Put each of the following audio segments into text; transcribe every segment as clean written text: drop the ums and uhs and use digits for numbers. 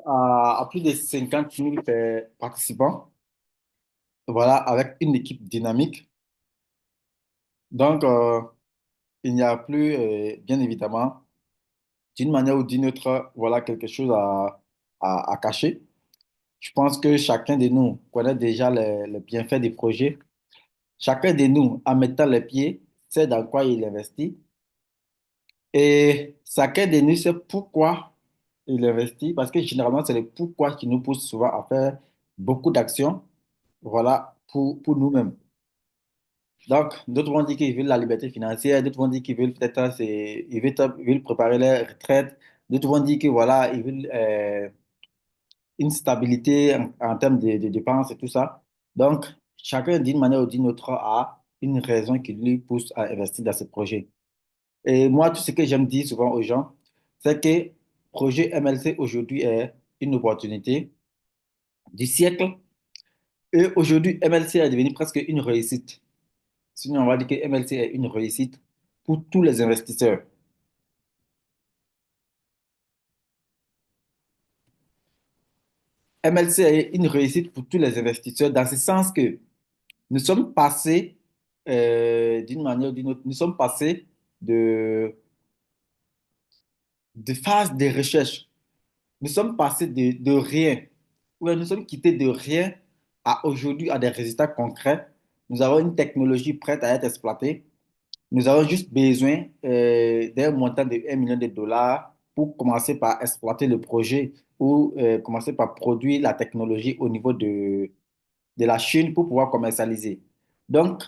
à plus de 50 000 participants, voilà, avec une équipe dynamique. Donc, il n'y a plus, bien évidemment, d'une manière ou d'une autre, voilà, quelque chose à cacher. Je pense que chacun de nous connaît déjà les bienfaits des projets. Chacun de nous, en mettant les pieds, sait dans quoi il investit. Et chacun de nous sait pourquoi il investit, parce que généralement, c'est le pourquoi qui nous pousse souvent à faire beaucoup d'actions, voilà, pour nous-mêmes. Donc, d'autres vont dire qu'ils veulent la liberté financière, d'autres vont dire qu'ils veulent peut-être, ils veulent préparer leur retraite, d'autres vont dire que voilà, ils veulent une stabilité en termes de dépenses et tout ça. Donc, chacun, d'une manière ou d'une autre, a une raison qui lui pousse à investir dans ce projet. Et moi, tout ce que j'aime dire souvent aux gens, c'est que projet MLC aujourd'hui est une opportunité du siècle. Et aujourd'hui, MLC est devenu presque une réussite. Sinon, on va dire que MLC est une réussite pour tous les investisseurs. MLC est une réussite pour tous les investisseurs dans ce sens que nous sommes passés, d'une manière ou d'une autre, nous sommes passés de, de phase de recherche. Nous sommes passés de rien, ou bien nous sommes quittés de rien à aujourd'hui à des résultats concrets. Nous avons une technologie prête à être exploitée. Nous avons juste besoin d'un montant de 1 million de dollars pour commencer par exploiter le projet ou commencer par produire la technologie au niveau de la Chine pour pouvoir commercialiser. Donc,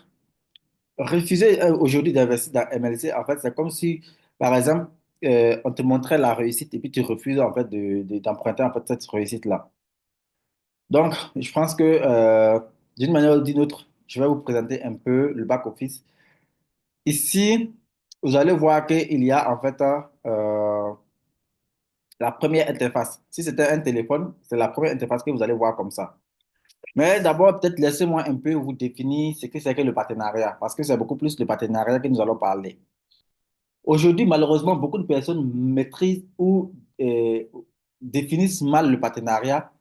refuser aujourd'hui d'investir dans MLC, en fait, c'est comme si, par exemple, on te montrait la réussite et puis tu refuses en fait d'emprunter en fait cette réussite-là. Donc, je pense que d'une manière ou d'une autre, je vais vous présenter un peu le back-office. Ici, vous allez voir qu'il y a en fait la première interface. Si c'était un téléphone, c'est la première interface que vous allez voir comme ça. Mais d'abord, peut-être laissez-moi un peu vous définir ce que c'est que le partenariat, parce que c'est beaucoup plus le partenariat que nous allons parler. Aujourd'hui, malheureusement, beaucoup de personnes maîtrisent ou définissent mal le partenariat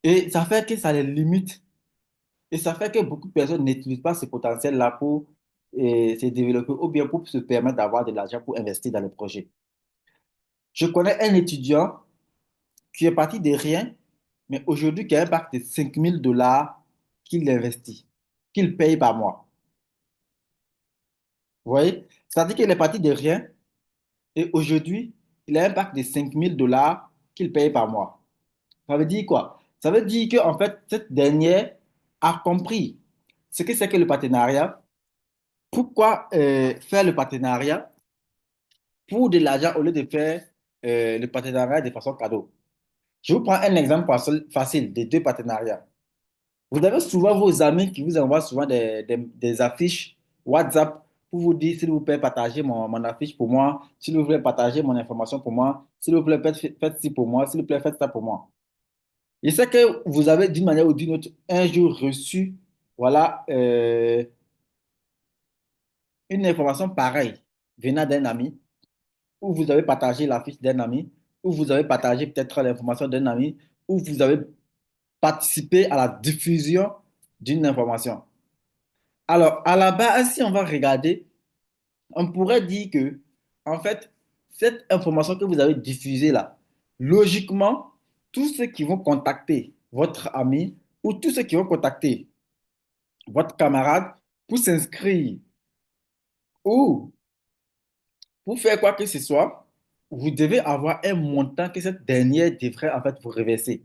et ça fait que ça les limite et ça fait que beaucoup de personnes n'utilisent pas ce potentiel-là pour se développer ou bien pour se permettre d'avoir de l'argent pour investir dans le projet. Je connais un étudiant qui est parti de rien, mais aujourd'hui qui a un bac de 5 000 dollars qu'il investit, qu'il paye par mois. Vous voyez? C'est-à-dire qu'il est parti de rien et aujourd'hui, il a un bac de 5 000 dollars qu'il paye par mois. Ça veut dire quoi? Ça veut dire qu'en fait, cette dernière a compris ce que c'est que le partenariat, pourquoi faire le partenariat pour de l'argent au lieu de faire le partenariat de façon cadeau. Je vous prends un exemple facile des deux partenariats. Vous avez souvent vos amis qui vous envoient souvent des affiches WhatsApp pour vous dire, s'il vous plaît, partagez mon affiche pour moi, s'il vous plaît, partagez mon information pour moi, s'il vous plaît, faites ci pour moi, s'il vous plaît, faites ça pour moi. Je sais que vous avez d'une manière ou d'une autre un jour reçu, voilà, une information pareille venant d'un ami, ou vous avez partagé la fiche d'un ami, ou vous avez partagé peut-être l'information d'un ami, ou vous avez participé à la diffusion d'une information. Alors, à la base, si on va regarder, on pourrait dire que, en fait, cette information que vous avez diffusée là, logiquement, tous ceux qui vont contacter votre ami ou tous ceux qui vont contacter votre camarade pour s'inscrire ou pour faire quoi que ce soit, vous devez avoir un montant que cette dernière devrait en fait vous reverser.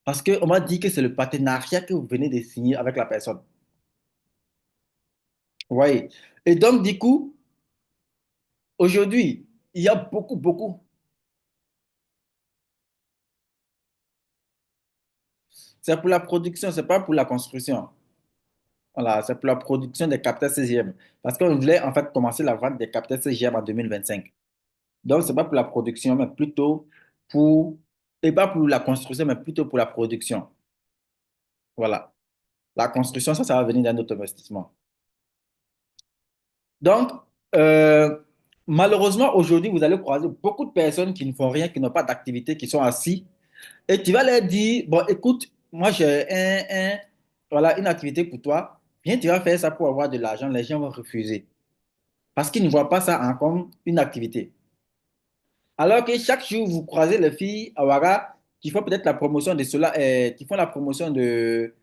Parce qu'on m'a dit que c'est le partenariat que vous venez de signer avec la personne. Vous voyez? Et donc, du coup, aujourd'hui, il y a beaucoup. C'est pour la production, c'est pas pour la construction. Voilà, c'est pour la production des capteurs CGM. Parce qu'on voulait en fait commencer la vente des capteurs CGM en 2025. Donc, c'est pas pour la production, mais plutôt pour, et pas pour la construction, mais plutôt pour la production. Voilà. La construction, ça va venir d'un autre investissement. Donc, euh, Malheureusement, aujourd'hui, vous allez croiser beaucoup de personnes qui ne font rien, qui n'ont pas d'activité, qui sont assis. Et tu vas leur dire, bon, écoute, moi j'ai voilà, une activité pour toi. Viens, tu vas faire ça pour avoir de l'argent. Les gens vont refuser. Parce qu'ils ne voient pas ça comme une activité. Alors que chaque jour, vous croisez les filles à Ouaga qui font peut-être la promotion de cela, qui font la promotion de,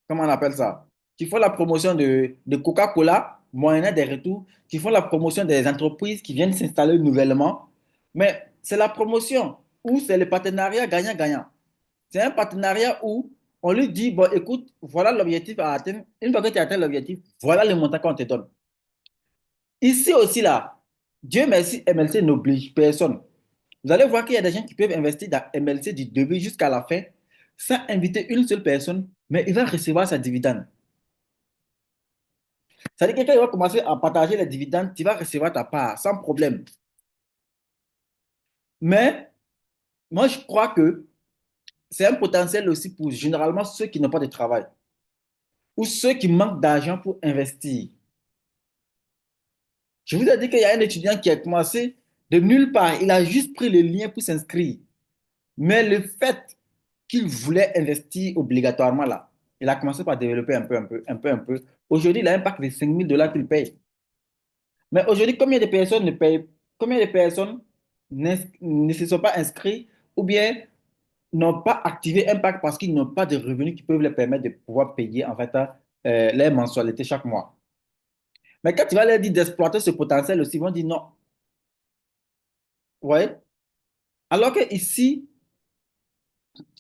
comment on appelle ça? Qui font la promotion de Coca-Cola, moyennant des retours, qui font la promotion des entreprises qui viennent s'installer nouvellement. Mais c'est la promotion ou c'est le partenariat gagnant-gagnant. C'est un partenariat où on lui dit, bon, écoute, voilà l'objectif à atteindre. Une fois que tu as atteint l'objectif, voilà le montant qu'on te donne. Ici aussi, là, Dieu merci, MLC n'oblige personne. Vous allez voir qu'il y a des gens qui peuvent investir dans MLC du début jusqu'à la fin sans inviter une seule personne, mais il va recevoir sa dividende. C'est-à-dire que quand il va commencer à partager les dividendes, tu vas recevoir ta part sans problème. Mais moi, je crois que c'est un potentiel aussi pour généralement ceux qui n'ont pas de travail ou ceux qui manquent d'argent pour investir. Je vous ai dit qu'il y a un étudiant qui a commencé de nulle part. Il a juste pris le lien pour s'inscrire. Mais le fait qu'il voulait investir obligatoirement là, il a commencé par développer un peu, un peu, un peu, un peu. Aujourd'hui, il a un pack de 5 000 $ qu'il paye. Mais aujourd'hui, combien de personnes ne payent, combien de personnes ne se sont pas inscrits ou bien n'ont pas activé un pack parce qu'ils n'ont pas de revenus qui peuvent leur permettre de pouvoir payer en fait les mensualités chaque mois. Mais quand tu vas leur dire d'exploiter ce potentiel aussi, ils vont dire non. Ouais. Alors que ici,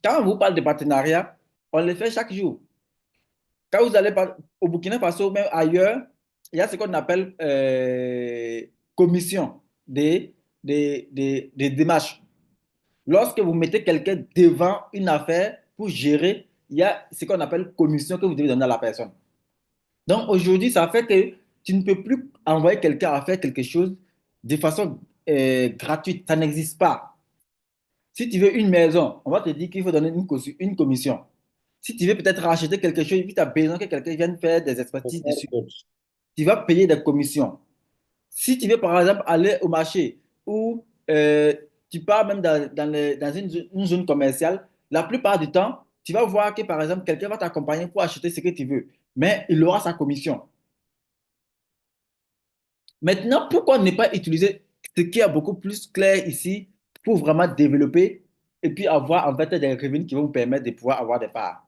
quand on vous parle de partenariat, on le fait chaque jour. Quand vous allez au Burkina Faso, même ailleurs, il y a ce qu'on appelle commission des démarches. Lorsque vous mettez quelqu'un devant une affaire pour gérer, il y a ce qu'on appelle commission que vous devez donner à la personne. Donc aujourd'hui, ça fait que tu ne peux plus envoyer quelqu'un à faire quelque chose de façon gratuite. Ça n'existe pas. Si tu veux une maison, on va te dire qu'il faut donner une commission. Si tu veux peut-être racheter quelque chose et puis tu as besoin que quelqu'un vienne faire des expertises dessus, tu vas payer des commissions. Si tu veux, par exemple, aller au marché ou tu pars même dans une zone commerciale, la plupart du temps, tu vas voir que, par exemple, quelqu'un va t'accompagner pour acheter ce que tu veux, mais il aura sa commission. Maintenant, pourquoi ne pas utiliser ce qui est beaucoup plus clair ici pour vraiment développer et puis avoir en fait des revenus qui vont vous permettre de pouvoir avoir des parts?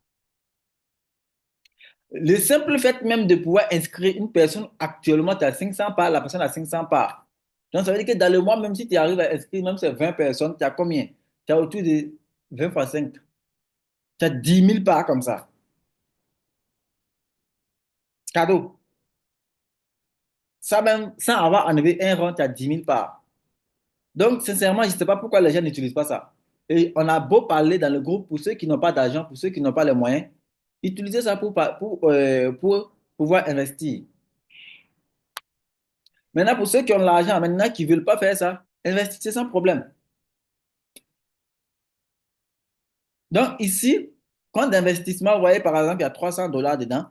Le simple fait même de pouvoir inscrire une personne actuellement, tu as 500 parts, la personne a 500 parts. Donc, ça veut dire que dans le mois, même si tu arrives à inscrire même ces 20 personnes, tu as combien? Tu as autour de 20 fois 5. Tu as 10 000 parts comme ça. Cadeau. Ça même, sans avoir enlevé un rond, tu as 10 000 parts. Donc, sincèrement, je ne sais pas pourquoi les gens n'utilisent pas ça. Et on a beau parler dans le groupe pour ceux qui n'ont pas d'argent, pour ceux qui n'ont pas les moyens, utilisez ça pour pouvoir investir. Maintenant, pour ceux qui ont l'argent, maintenant qui ne veulent pas faire ça, investissez sans problème. Donc, ici, compte d'investissement, vous voyez, par exemple, il y a 300 $ dedans.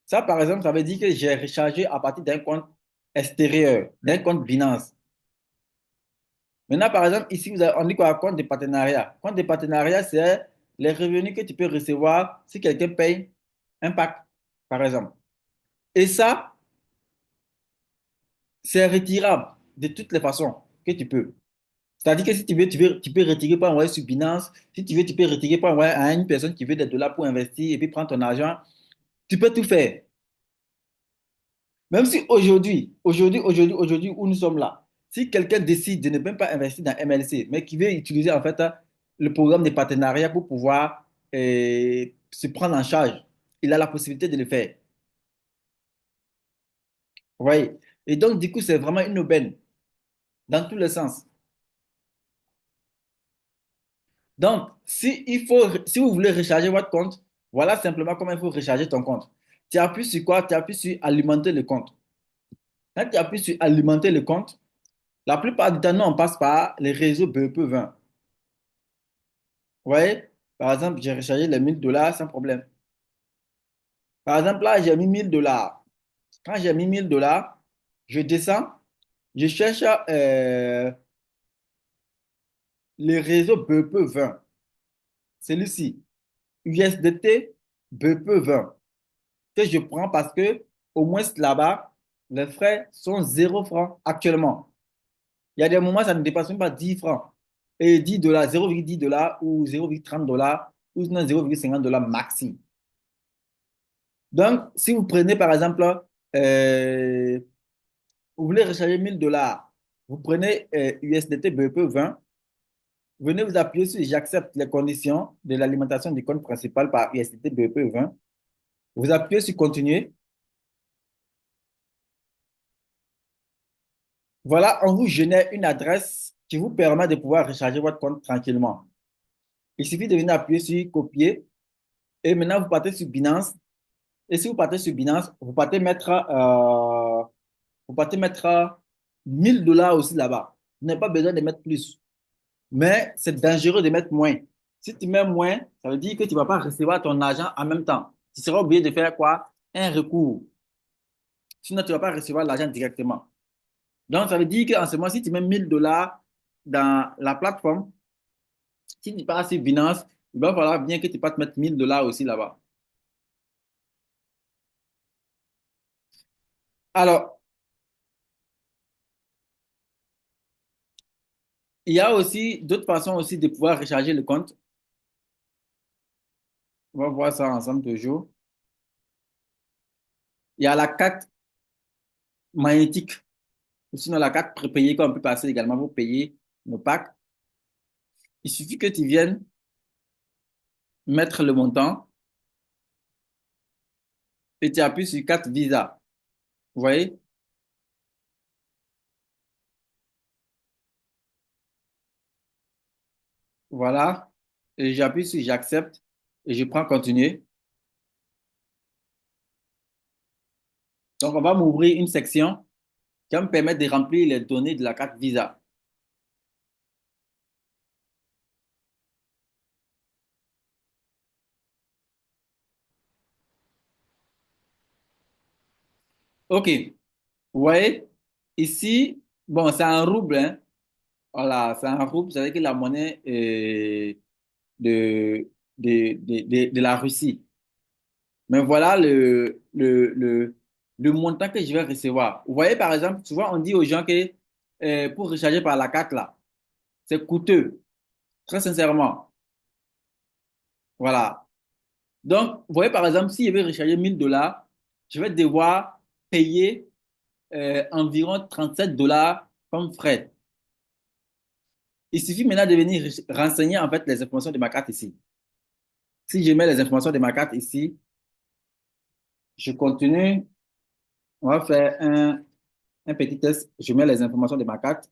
Ça, par exemple, ça veut dire que j'ai rechargé à partir d'un compte extérieur, d'un compte Binance. Maintenant, par exemple, ici, on dit quoi? Compte de partenariat. Compte de partenariat, c'est les revenus que tu peux recevoir si quelqu'un paye un pack, par exemple. Et ça, c'est retirable de toutes les façons que tu peux. C'est-à-dire que si tu peux retirer pour envoyer sur Binance. Si tu veux, tu peux retirer pour envoyer à une personne qui veut des dollars pour investir et puis prendre ton argent. Tu peux tout faire. Même si aujourd'hui, où nous sommes là, si quelqu'un décide de ne même pas investir dans MLC, mais qui veut utiliser en fait le programme de partenariat pour pouvoir se prendre en charge, il a la possibilité de le faire. Vous voyez? Et donc, du coup, c'est vraiment une aubaine dans tous les sens. Donc, si vous voulez recharger votre compte, voilà simplement comment il faut recharger ton compte. Tu appuies sur quoi? Tu appuies sur alimenter le compte. Quand tu appuies sur alimenter le compte, la plupart du temps, nous, on passe par les réseaux BEP20. Vous voyez? Par exemple, j'ai rechargé les 1 000 $ sans problème. Par exemple, là, j'ai mis 1 000 $. Quand j'ai mis 1000 $, je descends, je cherche le réseau BP20. Celui-ci, USDT BP20, que je prends parce que au moins là-bas, les frais sont 0 francs actuellement. Il y a des moments, ça ne dépasse même pas 10 francs. Et 10 $, 0,10 $ ou 0,30 $ ou sinon 0,50 $ maxi. Donc, si vous prenez par exemple, euh, vous voulez recharger 1000 $, vous prenez USDT BP20, venez vous appuyer sur j'accepte les conditions de l'alimentation du compte principal par USDT BP20. Vous appuyez sur continuer. Voilà, on vous génère une adresse qui vous permet de pouvoir recharger votre compte tranquillement. Il suffit de venir appuyer sur copier et maintenant vous partez sur Binance. Et si vous partez sur Binance, vous partez mettre 1000 $ aussi là-bas. Vous n'avez pas besoin de mettre plus. Mais c'est dangereux de mettre moins. Si tu mets moins, ça veut dire que tu ne vas pas recevoir ton argent en même temps. Tu seras obligé de faire quoi? Un recours. Sinon, tu ne vas pas recevoir l'argent directement. Donc, ça veut dire qu'en ce moment, si tu mets 1000 $ dans la plateforme, si tu pars sur Binance, il va falloir bien que tu passes mettre 1000 $ aussi là-bas. Alors, il y a aussi d'autres façons aussi de pouvoir recharger le compte. On va voir ça ensemble toujours. Il y a la carte magnétique, ou sinon la carte prépayée qu'on peut passer également pour payer nos packs. Il suffit que tu viennes mettre le montant et tu appuies sur carte Visa. Vous voyez? Voilà. Et j'appuie sur j'accepte et je prends continuer. Donc, on va m'ouvrir une section qui va me permettre de remplir les données de la carte Visa. OK. Vous voyez? Ici, bon, c'est un rouble, hein. Voilà, c'est un rouble, c'est-à-dire que la monnaie de, de la Russie. Mais voilà le montant que je vais recevoir. Vous voyez, par exemple, souvent on dit aux gens que pour recharger par la carte, là, c'est coûteux, très sincèrement. Voilà. Donc, vous voyez, par exemple, si je veux recharger 1000 $, je vais devoir payer environ 37 $ comme frais. Il suffit maintenant de venir renseigner en fait les informations de ma carte ici. Si je mets les informations de ma carte ici, je continue. On va faire un petit test. Je mets les informations de ma carte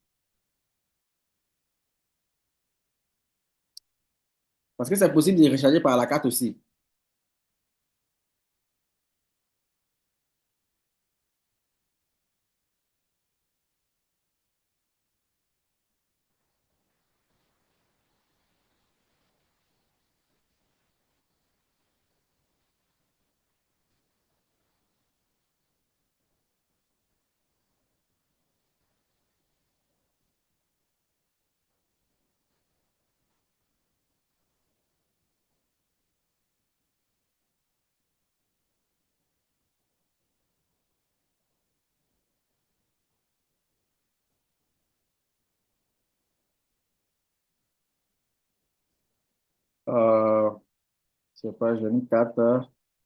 parce que c'est possible de recharger par la carte aussi. Euh, je sais pas, j'ai une carte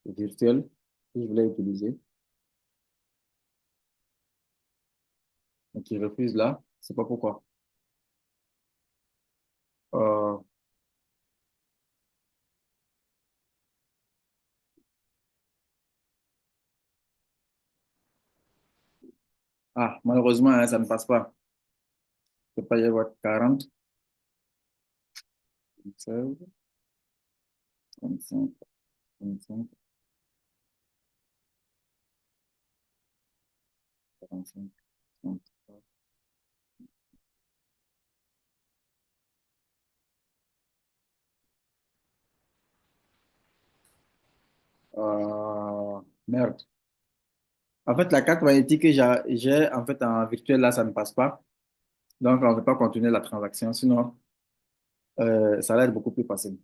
virtuelle que je voulais utiliser et qui refuse là. Je sais pas pourquoi. Euh, malheureusement, hein, ça ne passe pas. Je peux pas y avoir 40, 16, 35, 35, 45, 33. Merde. En fait, la carte magnétique que j'ai en fait en virtuel, là, ça ne passe pas. Donc, on ne peut pas continuer la transaction. Sinon, ça va être beaucoup plus facile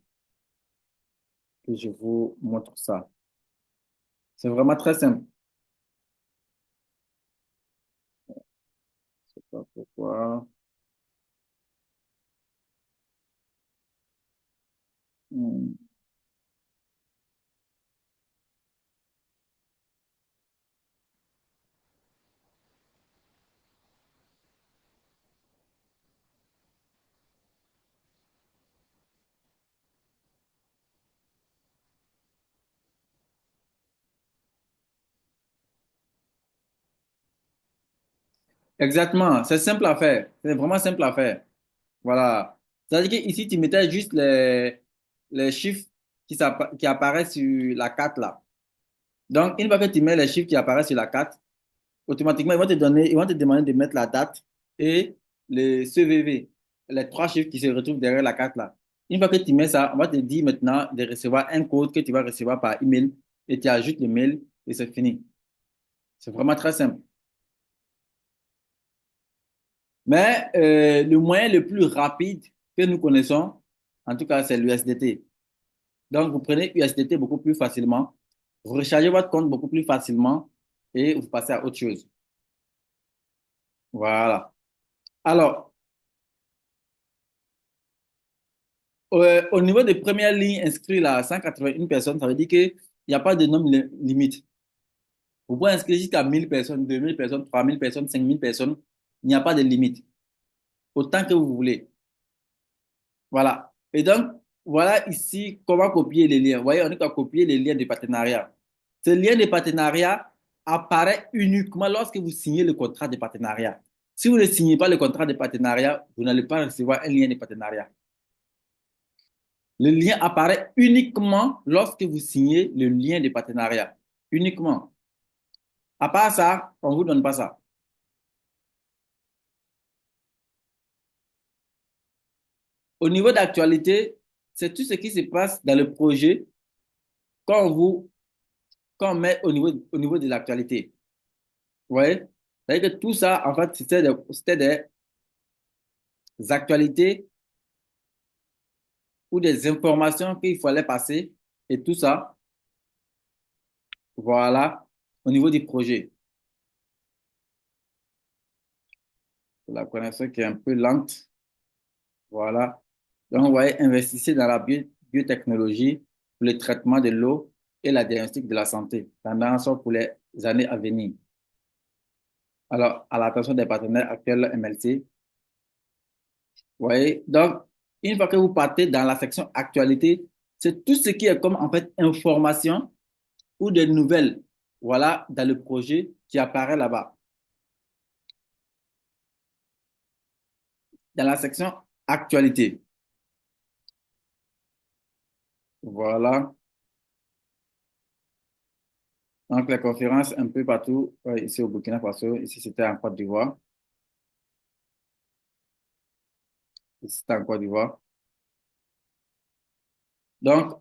que je vous montre ça. C'est vraiment très simple. Je sais pas pourquoi. Hmm. Exactement. C'est simple à faire. C'est vraiment simple à faire. Voilà. C'est-à-dire qu'ici, tu mettais juste les chiffres qui apparaissent sur la carte là. Donc, une fois que tu mets les chiffres qui apparaissent sur la carte, automatiquement, ils vont te demander de mettre la date et le CVV, les trois chiffres qui se retrouvent derrière la carte là. Une fois que tu mets ça, on va te dire maintenant de recevoir un code que tu vas recevoir par email et tu ajoutes le mail et c'est fini. C'est vraiment très simple. Mais le moyen le plus rapide que nous connaissons, en tout cas, c'est l'USDT. Donc, vous prenez USDT beaucoup plus facilement, vous rechargez votre compte beaucoup plus facilement et vous passez à autre chose. Voilà. Alors, au niveau des premières lignes inscrites là, 181 personnes, ça veut dire qu'il n'y a pas de nombre limite. Vous pouvez inscrire jusqu'à 1000 personnes, 2000 personnes, 3000 personnes, 5000 personnes. Il n'y a pas de limite. Autant que vous voulez. Voilà. Et donc, voilà ici comment copier les liens. Vous voyez, on est qu'à copier les liens de partenariat. Ce lien de partenariat apparaît uniquement lorsque vous signez le contrat de partenariat. Si vous ne signez pas le contrat de partenariat, vous n'allez pas recevoir un lien de partenariat. Le lien apparaît uniquement lorsque vous signez le lien de partenariat. Uniquement. À part ça, on ne vous donne pas ça. Au niveau d'actualité, c'est tout ce qui se passe dans le projet quand quand on met au niveau de l'actualité. Vous voyez? C'est-à-dire que tout ça, en fait, c'était des actualités ou des informations qu'il fallait passer et tout ça, voilà, au niveau du projet. La connexion qui est un peu lente, voilà. Donc, vous voyez, investissez dans la biotechnologie pour le traitement de l'eau et la diagnostic de la santé, tendance pour les années à venir. Alors, à l'attention des partenaires actuels MLC, vous voyez, donc, une fois que vous partez dans la section actualité, c'est tout ce qui est comme en fait information ou des nouvelles, voilà, dans le projet qui apparaît là-bas. Dans la section actualité, voilà. Donc, les conférences un peu partout, ici au Burkina Faso, ici c'était en Côte d'Ivoire, ici c'était en Côte d'Ivoire. Donc,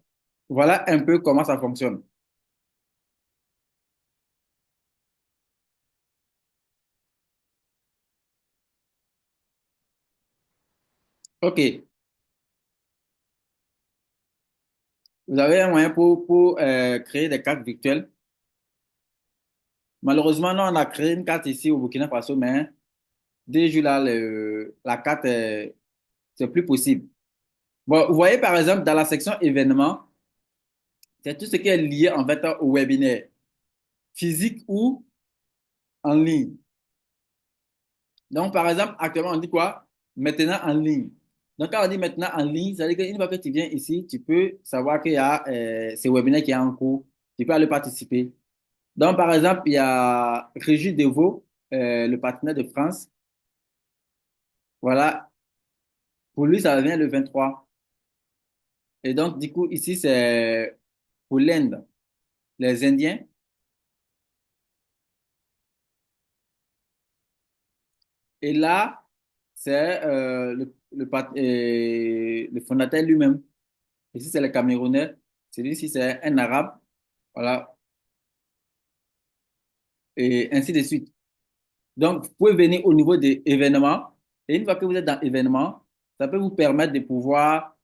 voilà un peu comment ça fonctionne. OK, vous avez un moyen pour créer des cartes virtuelles. Malheureusement, nous, on a créé une carte ici au Burkina Faso, mais déjà là, la carte, c'est plus possible. Bon, vous voyez, par exemple, dans la section événements, c'est tout ce qui est lié en fait au webinaire, physique ou en ligne. Donc, par exemple, actuellement, on dit quoi? Maintenant en ligne. Donc, quand on dit maintenant en ligne, ça veut dire qu'une fois que tu viens ici, tu peux savoir qu'il y a ces webinaires qui est en cours. Tu peux aller participer. Donc, par exemple, il y a Régis Devaux, le partenaire de France. Voilà. Pour lui, ça vient le 23. Et donc, du coup, ici, c'est pour l'Inde, les Indiens. Et là, c'est le fondateur lui-même. Ici, c'est le Camerounais. Celui-ci, c'est un Arabe. Voilà. et ainsi de suite. Donc, vous pouvez venir au niveau des événements. Et une fois que vous êtes dans l'événement, ça peut vous permettre de pouvoir,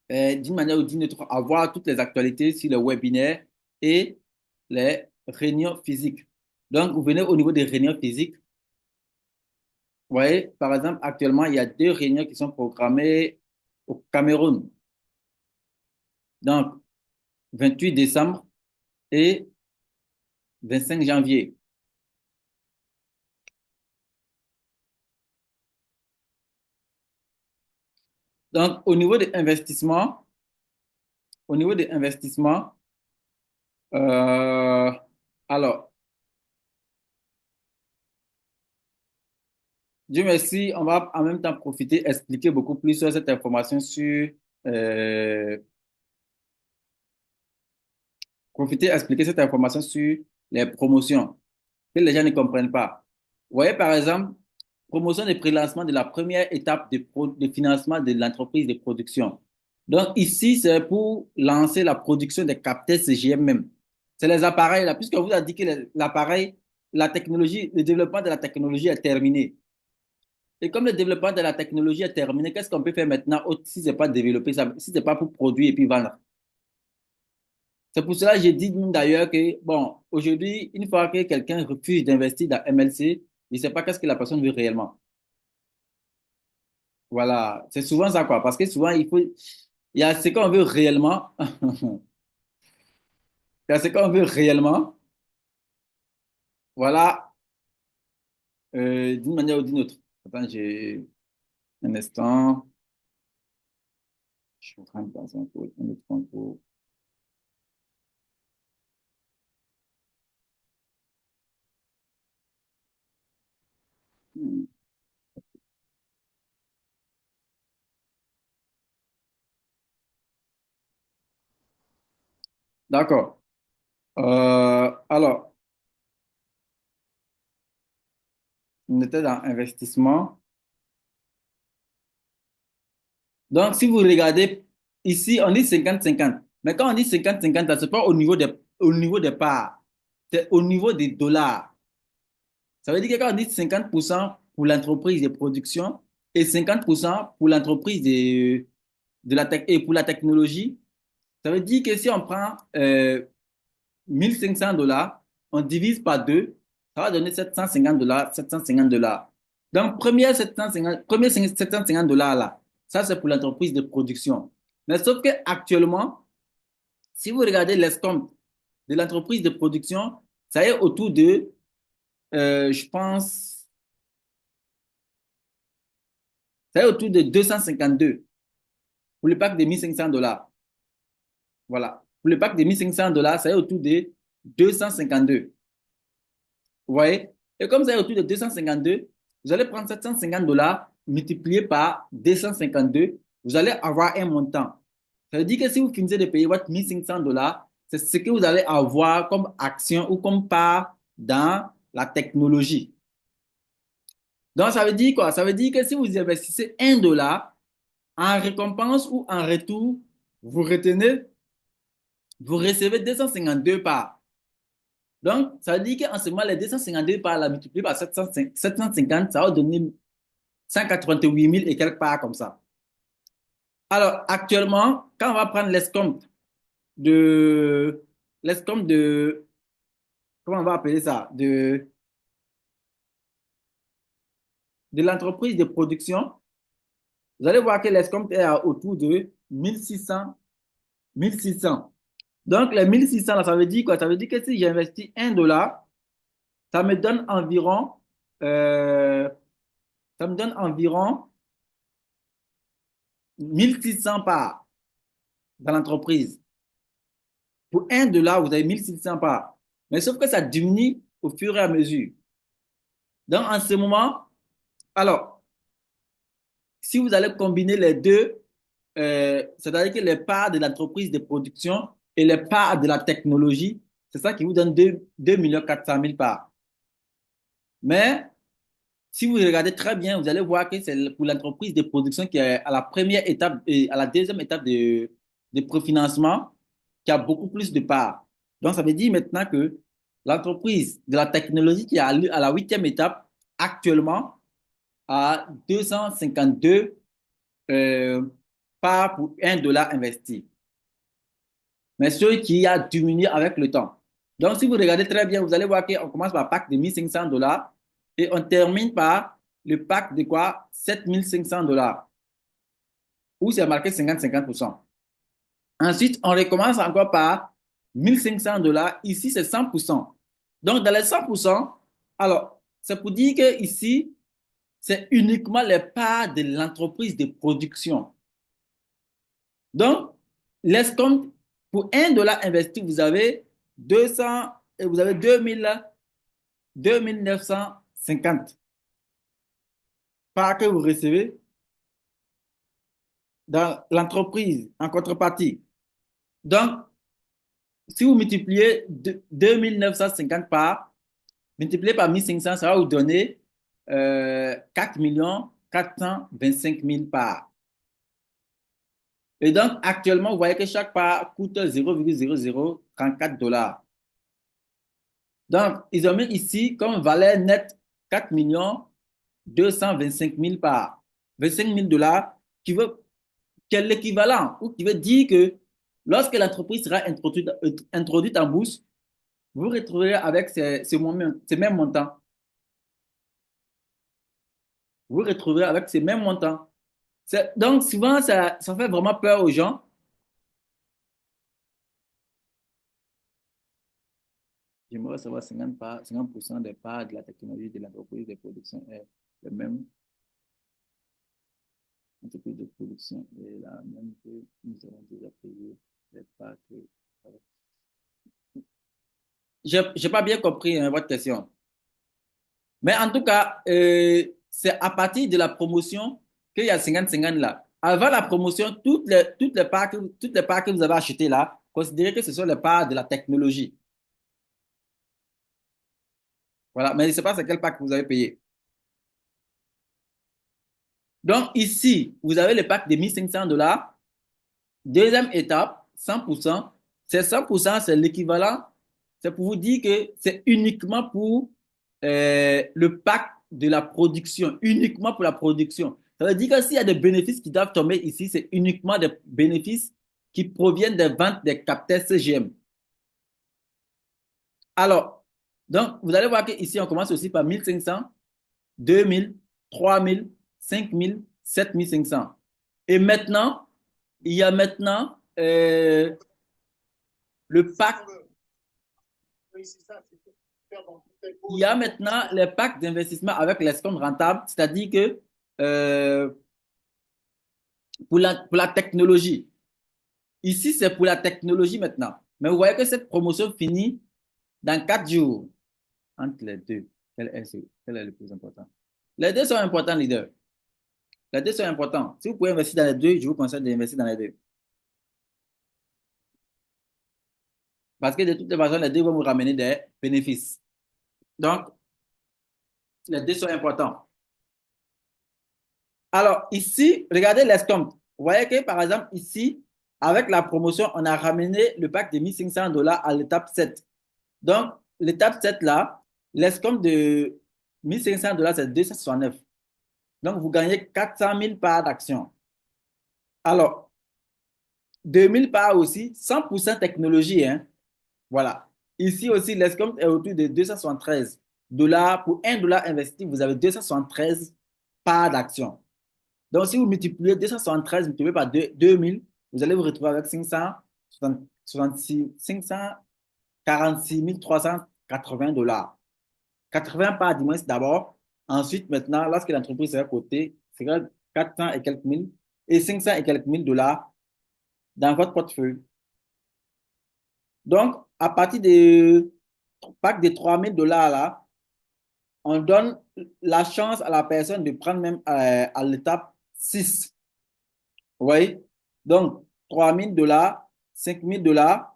d'une manière ou d'une autre, avoir toutes les actualités sur le webinaire et les réunions physiques. Donc, vous venez au niveau des réunions physiques. Vous voyez, par exemple, actuellement, il y a deux réunions qui sont programmées au Cameroun. Donc, 28 décembre et 25 janvier. Donc, au niveau des investissements, euh, alors, Dieu merci, on va en même temps profiter, expliquer beaucoup plus sur cette information euh, profiter, expliquer cette information sur les promotions que les gens ne comprennent pas. Vous voyez, par exemple, promotion de prélancement de la première étape de financement de l'entreprise de production. Donc, ici, c'est pour lancer la production des capteurs CGM même. C'est les appareils là, puisque vous avez dit que l'appareil, la technologie, le développement de la technologie est terminé. Et comme le développement de la technologie est terminé, qu'est-ce qu'on peut faire maintenant si ce n'est pas développer ça, si ce n'est pas pour produire et puis vendre? C'est pour cela que j'ai dit d'ailleurs que, bon, aujourd'hui, une fois que quelqu'un refuse d'investir dans MLC, il ne sait pas qu'est-ce que la personne veut réellement. Voilà, c'est souvent ça, quoi. Parce que souvent, il y a ce qu'on veut réellement, il y a ce qu'on veut réellement, voilà, d'une manière ou d'une autre. Attends, j'ai un instant. Je suis en train de penser un autre concours. Hmm. D'accord. Alors, on était dans investissement. Donc, si vous regardez ici, on dit 50-50. Mais quand on dit 50-50, ce n'est pas au niveau des parts, c'est au niveau des dollars. Ça veut dire que quand on dit 50% pour l'entreprise de production et 50% pour l'entreprise de et pour la technologie, ça veut dire que si on prend 1 500 $, on divise par deux, ça va donner 750 $, 750 $. Donc, premier 750 $ là, ça c'est pour l'entreprise de production. Mais sauf que actuellement, si vous regardez l'escompte de l'entreprise de production, ça est autour de, je pense, ça est autour de 252 pour le pack de 1 500 $. Voilà. Pour le pack de 1 500 $, ça est autour de 252. Vous voyez? Et comme ça est autour de 252, vous allez prendre 750 $ multiplié par 252, vous allez avoir un montant. Ça veut dire que si vous finissez de payer votre 1 500 $, c'est ce que vous allez avoir comme action ou comme part dans la technologie. Donc, ça veut dire quoi? Ça veut dire que si vous investissez 1 $, en récompense ou en retour, vous retenez, vous recevez 252 parts. Donc, ça veut dire qu'en ce moment, les 252 par la multipliée par 750, ça va donner 188 000 et quelque part comme ça. Alors, actuellement, quand on va prendre de, l'escompte de, comment on va appeler ça, de l'entreprise de production, vous allez voir que l'escompte est autour de 1600, 1600. Donc, les 1600, là, ça veut dire quoi? Ça veut dire que si j'investis 1 $, ça me donne environ, euh, ça me donne environ 1600 parts dans l'entreprise. Pour 1 $, vous avez 1600 parts. Mais sauf que ça diminue au fur et à mesure. Donc, en ce moment, alors, si vous allez combiner les deux, c'est-à-dire que les parts de l'entreprise de production et les parts de la technologie, c'est ça qui vous donne 2 400 000 parts. Mais si vous regardez très bien, vous allez voir que c'est pour l'entreprise de production qui est à la première étape et à la deuxième étape de préfinancement qui a beaucoup plus de parts. Donc, ça veut dire maintenant que L'entreprise de la technologie qui est à la huitième étape actuellement à 252 euh, parts pour $1 investi. Mais ce qui a diminué avec le temps. Donc, si vous regardez très bien, vous allez voir qu'on commence par un pack de $1 500 et on termine par le pack de quoi? $7 500, où c'est marqué 50-50%. Ensuite, on recommence encore par $1 500. Ici, c'est 100%. Donc, dans les 100%, alors, c'est pour dire que ici, c'est uniquement les parts de l'entreprise de production. Donc, l'escompte, pour $1 investi, vous avez 200, et vous avez 2950 parts que vous recevez dans l'entreprise en contrepartie. Donc, si vous multipliez 2950 parts, multiplié par 1500, ça va vous donner 4 425 000 parts. Et donc, actuellement, vous voyez que chaque part coûte 0,0034 $. Donc, ils ont mis ici comme valeur nette 4 225 000 parts. 25 000 $, qui est l'équivalent, ou qui veut dire que lorsque l'entreprise sera introduite en bourse, vous retrouverez avec ces mêmes montants. Vous retrouverez avec ces mêmes montants. Donc, souvent, ça fait vraiment peur aux gens. J'aimerais savoir 50% des parts de la technologie de l'entreprise de production est le même entreprise de production et la même que nous avons déjà payé les parts que... Je n'ai pas bien compris hein, votre question. Mais en tout cas, c'est à partir de la promotion qu'il y a 50-50 là. Avant la promotion, toutes les parts que vous avez achetées là, considérez que ce sont les parts de la technologie. Voilà, mais je ne sais pas c'est quel pack que vous avez payé. Donc ici, vous avez le pack de $1 500. Deuxième étape, 100%. C'est 100%, c'est l'équivalent. C'est pour vous dire que c'est uniquement pour le pack de la production, uniquement pour la production. Ça veut dire que s'il y a des bénéfices qui doivent tomber ici, c'est uniquement des bénéfices qui proviennent des ventes des capteurs CGM. Alors, donc, vous allez voir qu'ici, on commence aussi par 1500, 2000, 3000, 5000, 7500. Et maintenant, il y a maintenant le pack. Il y a maintenant les packs d'investissement avec l'escompte rentable, c'est-à-dire que euh, pour la technologie, ici c'est pour la technologie maintenant. Mais vous voyez que cette promotion finit dans 4 jours. Entre les deux, quel est le plus important? Les deux sont importants, leader. Les deux sont importants. Si vous pouvez investir dans les deux, je vous conseille d'investir dans les deux. Parce que de toutes les façons, les deux vont vous ramener des bénéfices. Donc, les deux sont importants. Alors, ici, regardez l'escompte. Vous voyez que, par exemple, ici, avec la promotion, on a ramené le pack de $1 500 à l'étape 7. Donc, l'étape 7, là, l'escompte de $1 500, c'est 269. Donc, vous gagnez 400 000 parts d'action. Alors, 2000 parts aussi, 100% technologie, hein. Voilà. Ici aussi, l'escompte est autour de $273. Pour $1 investi, vous avez 273 parts d'action. Donc, si vous multipliez 273 multiplié par 2000, vous allez vous retrouver avec 546 $380. 80 parts du moins d'abord. Ensuite, maintenant, lorsque l'entreprise sera cotée, c'est 400 et quelques mille et 500 et quelques mille dollars dans votre portefeuille. Donc, à partir de pack de $3000 là, on donne la chance à la personne de prendre même à l'étape 6. Vous voyez? Donc, $3000, $5000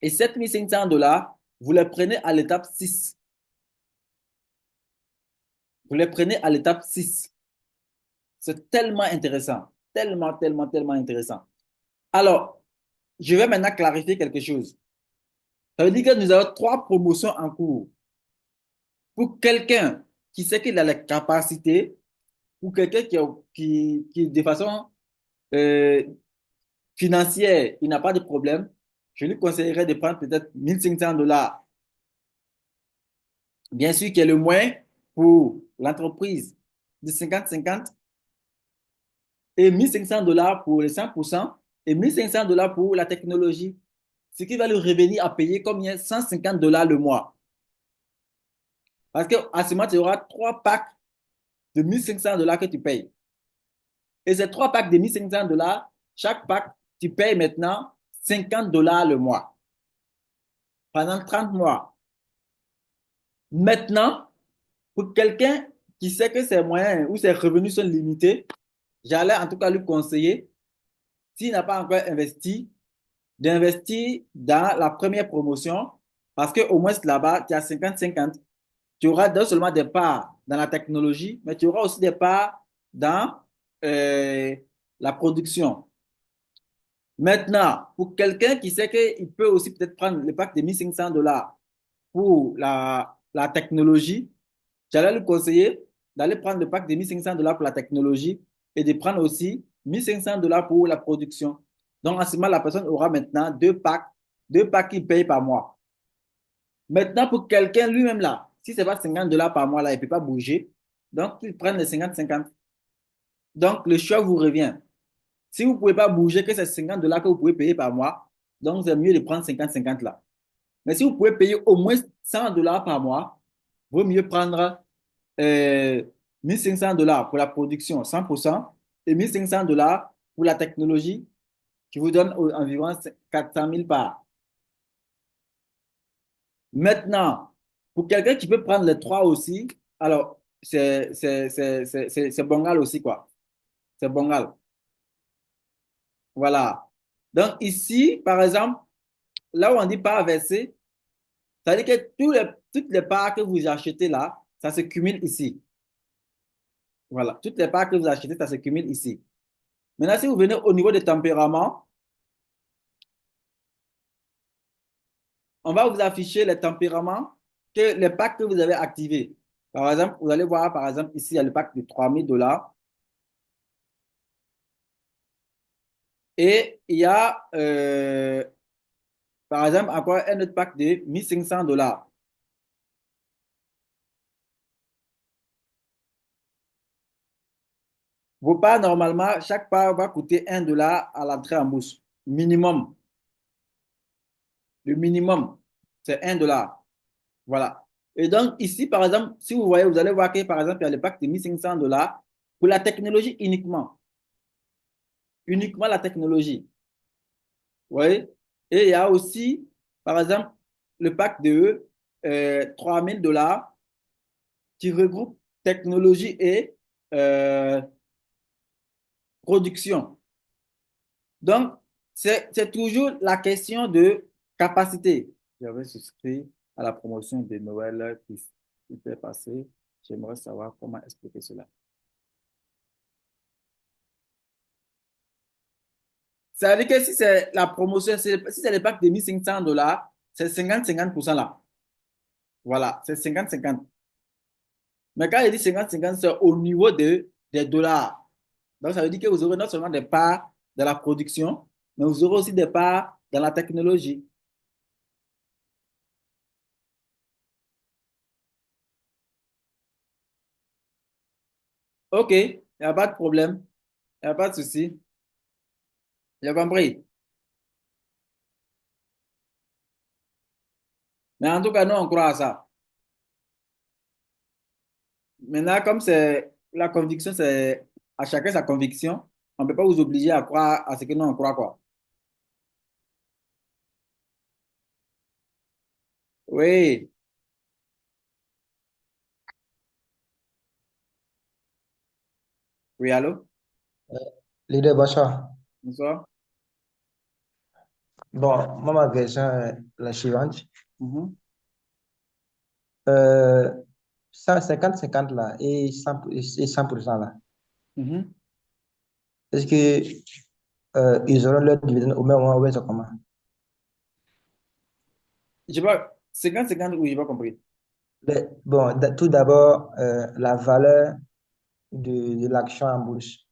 et $7500, vous les prenez à l'étape 6. Vous les prenez à l'étape 6. C'est tellement intéressant. Tellement, tellement, tellement intéressant. Alors, je vais maintenant clarifier quelque chose. Ça veut dire que nous avons trois promotions en cours. Pour quelqu'un qui sait qu'il a la capacité, pour quelqu'un qui de façon euh, financière, il n'a pas de problème, je lui conseillerais de prendre peut-être 1 500 $. Bien sûr, qui est le moins pour l'entreprise de 50-50 et 1 500 $ pour les 100% et 1 500 $ pour la technologie. Ce qui va lui revenir à payer combien? 150 $ le mois. Parce qu'à ce moment, tu auras trois packs de 1 500 $ que tu payes. Et ces trois packs de 1 500 $, chaque pack, tu payes maintenant 50 $ le mois pendant 30 mois. Maintenant, pour quelqu'un qui sait que ses moyens ou ses revenus sont limités, j'allais en tout cas lui conseiller, s'il n'a pas encore investi, d'investir dans la première promotion parce qu'au moins là-bas, tu as 50-50. Tu auras non seulement des parts dans la technologie, mais tu auras aussi des parts dans euh, la production. Maintenant, pour quelqu'un qui sait qu'il peut aussi peut-être prendre le pack de 1 500 $ pour la technologie, j'allais lui conseiller d'aller prendre le pack de 1 500 $ pour la technologie et de prendre aussi 1 500 $ pour la production. Donc, en ce moment, la personne aura maintenant deux packs qu'il paye par mois. Maintenant, pour quelqu'un lui-même là, si ce n'est pas 50 $ par mois là, il ne peut pas bouger. Donc, il prend les 50-50. Donc, le choix vous revient. Si vous ne pouvez pas bouger, que c'est 50 $ que vous pouvez payer par mois, donc c'est mieux de prendre 50-50 là. Mais si vous pouvez payer au moins 100 $ par mois, vaut mieux prendre 1 500 $ pour la production, 100%, et 1 500 $ pour la technologie, qui vous donne environ 400 000 par. Maintenant, pour quelqu'un qui peut prendre les trois aussi, alors c'est Bongal aussi, quoi. C'est Bongal. Voilà. Donc ici, par exemple, là où on dit pas verser, ça veut dire que toutes les parts que vous achetez là, ça se cumule ici. Voilà. Toutes les parts que vous achetez, ça se cumule ici. Maintenant, si vous venez au niveau des tempéraments, on va vous afficher les tempéraments que les packs que vous avez activés. Par exemple, vous allez voir, par exemple, ici, il y a le pack de 3 000 $ et il y a, par exemple, encore un autre pack de 1 500 $. Vos parts, normalement, chaque part va coûter 1 $ à l'entrée en bourse. Minimum. Le minimum, c'est 1 $. Voilà. Et donc, ici, par exemple, si vous voyez, vous allez voir que, par exemple, il y a le pack de 1 500 $ pour la technologie uniquement. Uniquement la technologie. Vous voyez? Et il y a aussi, par exemple, le pack de 3 000 $ qui regroupe technologie et euh, production. Donc, c'est toujours la question de capacité. J'avais souscrit à la promotion de Noël qui s'était passée. J'aimerais savoir comment expliquer cela. Ça veut dire que si c'est la promotion, si c'est le pack de 1 500 $, c'est 50-50% là. Voilà, c'est 50-50. Mais quand il dit 50-50, c'est au niveau des dollars. Donc, ça veut dire que vous aurez non seulement des parts dans la production, mais vous aurez aussi des parts dans la technologie. OK, il n'y a pas de problème. Il n'y a pas de souci. J'ai compris. Mais en tout cas, nous, on croit à ça. Maintenant, comme c'est la conviction, c'est à chacun sa conviction, on ne peut pas vous obliger à croire à ce que nous, on croit, quoi. Oui, oui, allô? Leader Bachar. Bonsoir. Bon, moi, ma version est la suivante. Mhm, Euh, 50-50 là et 100% là. mhm. Est-ce que ils auront leur dividende au même moment ou bien c'est comment? J'ai pas, 50-50, oui, j'ai pas compris. Bon, tout d'abord, la valeur de l'action en bourse.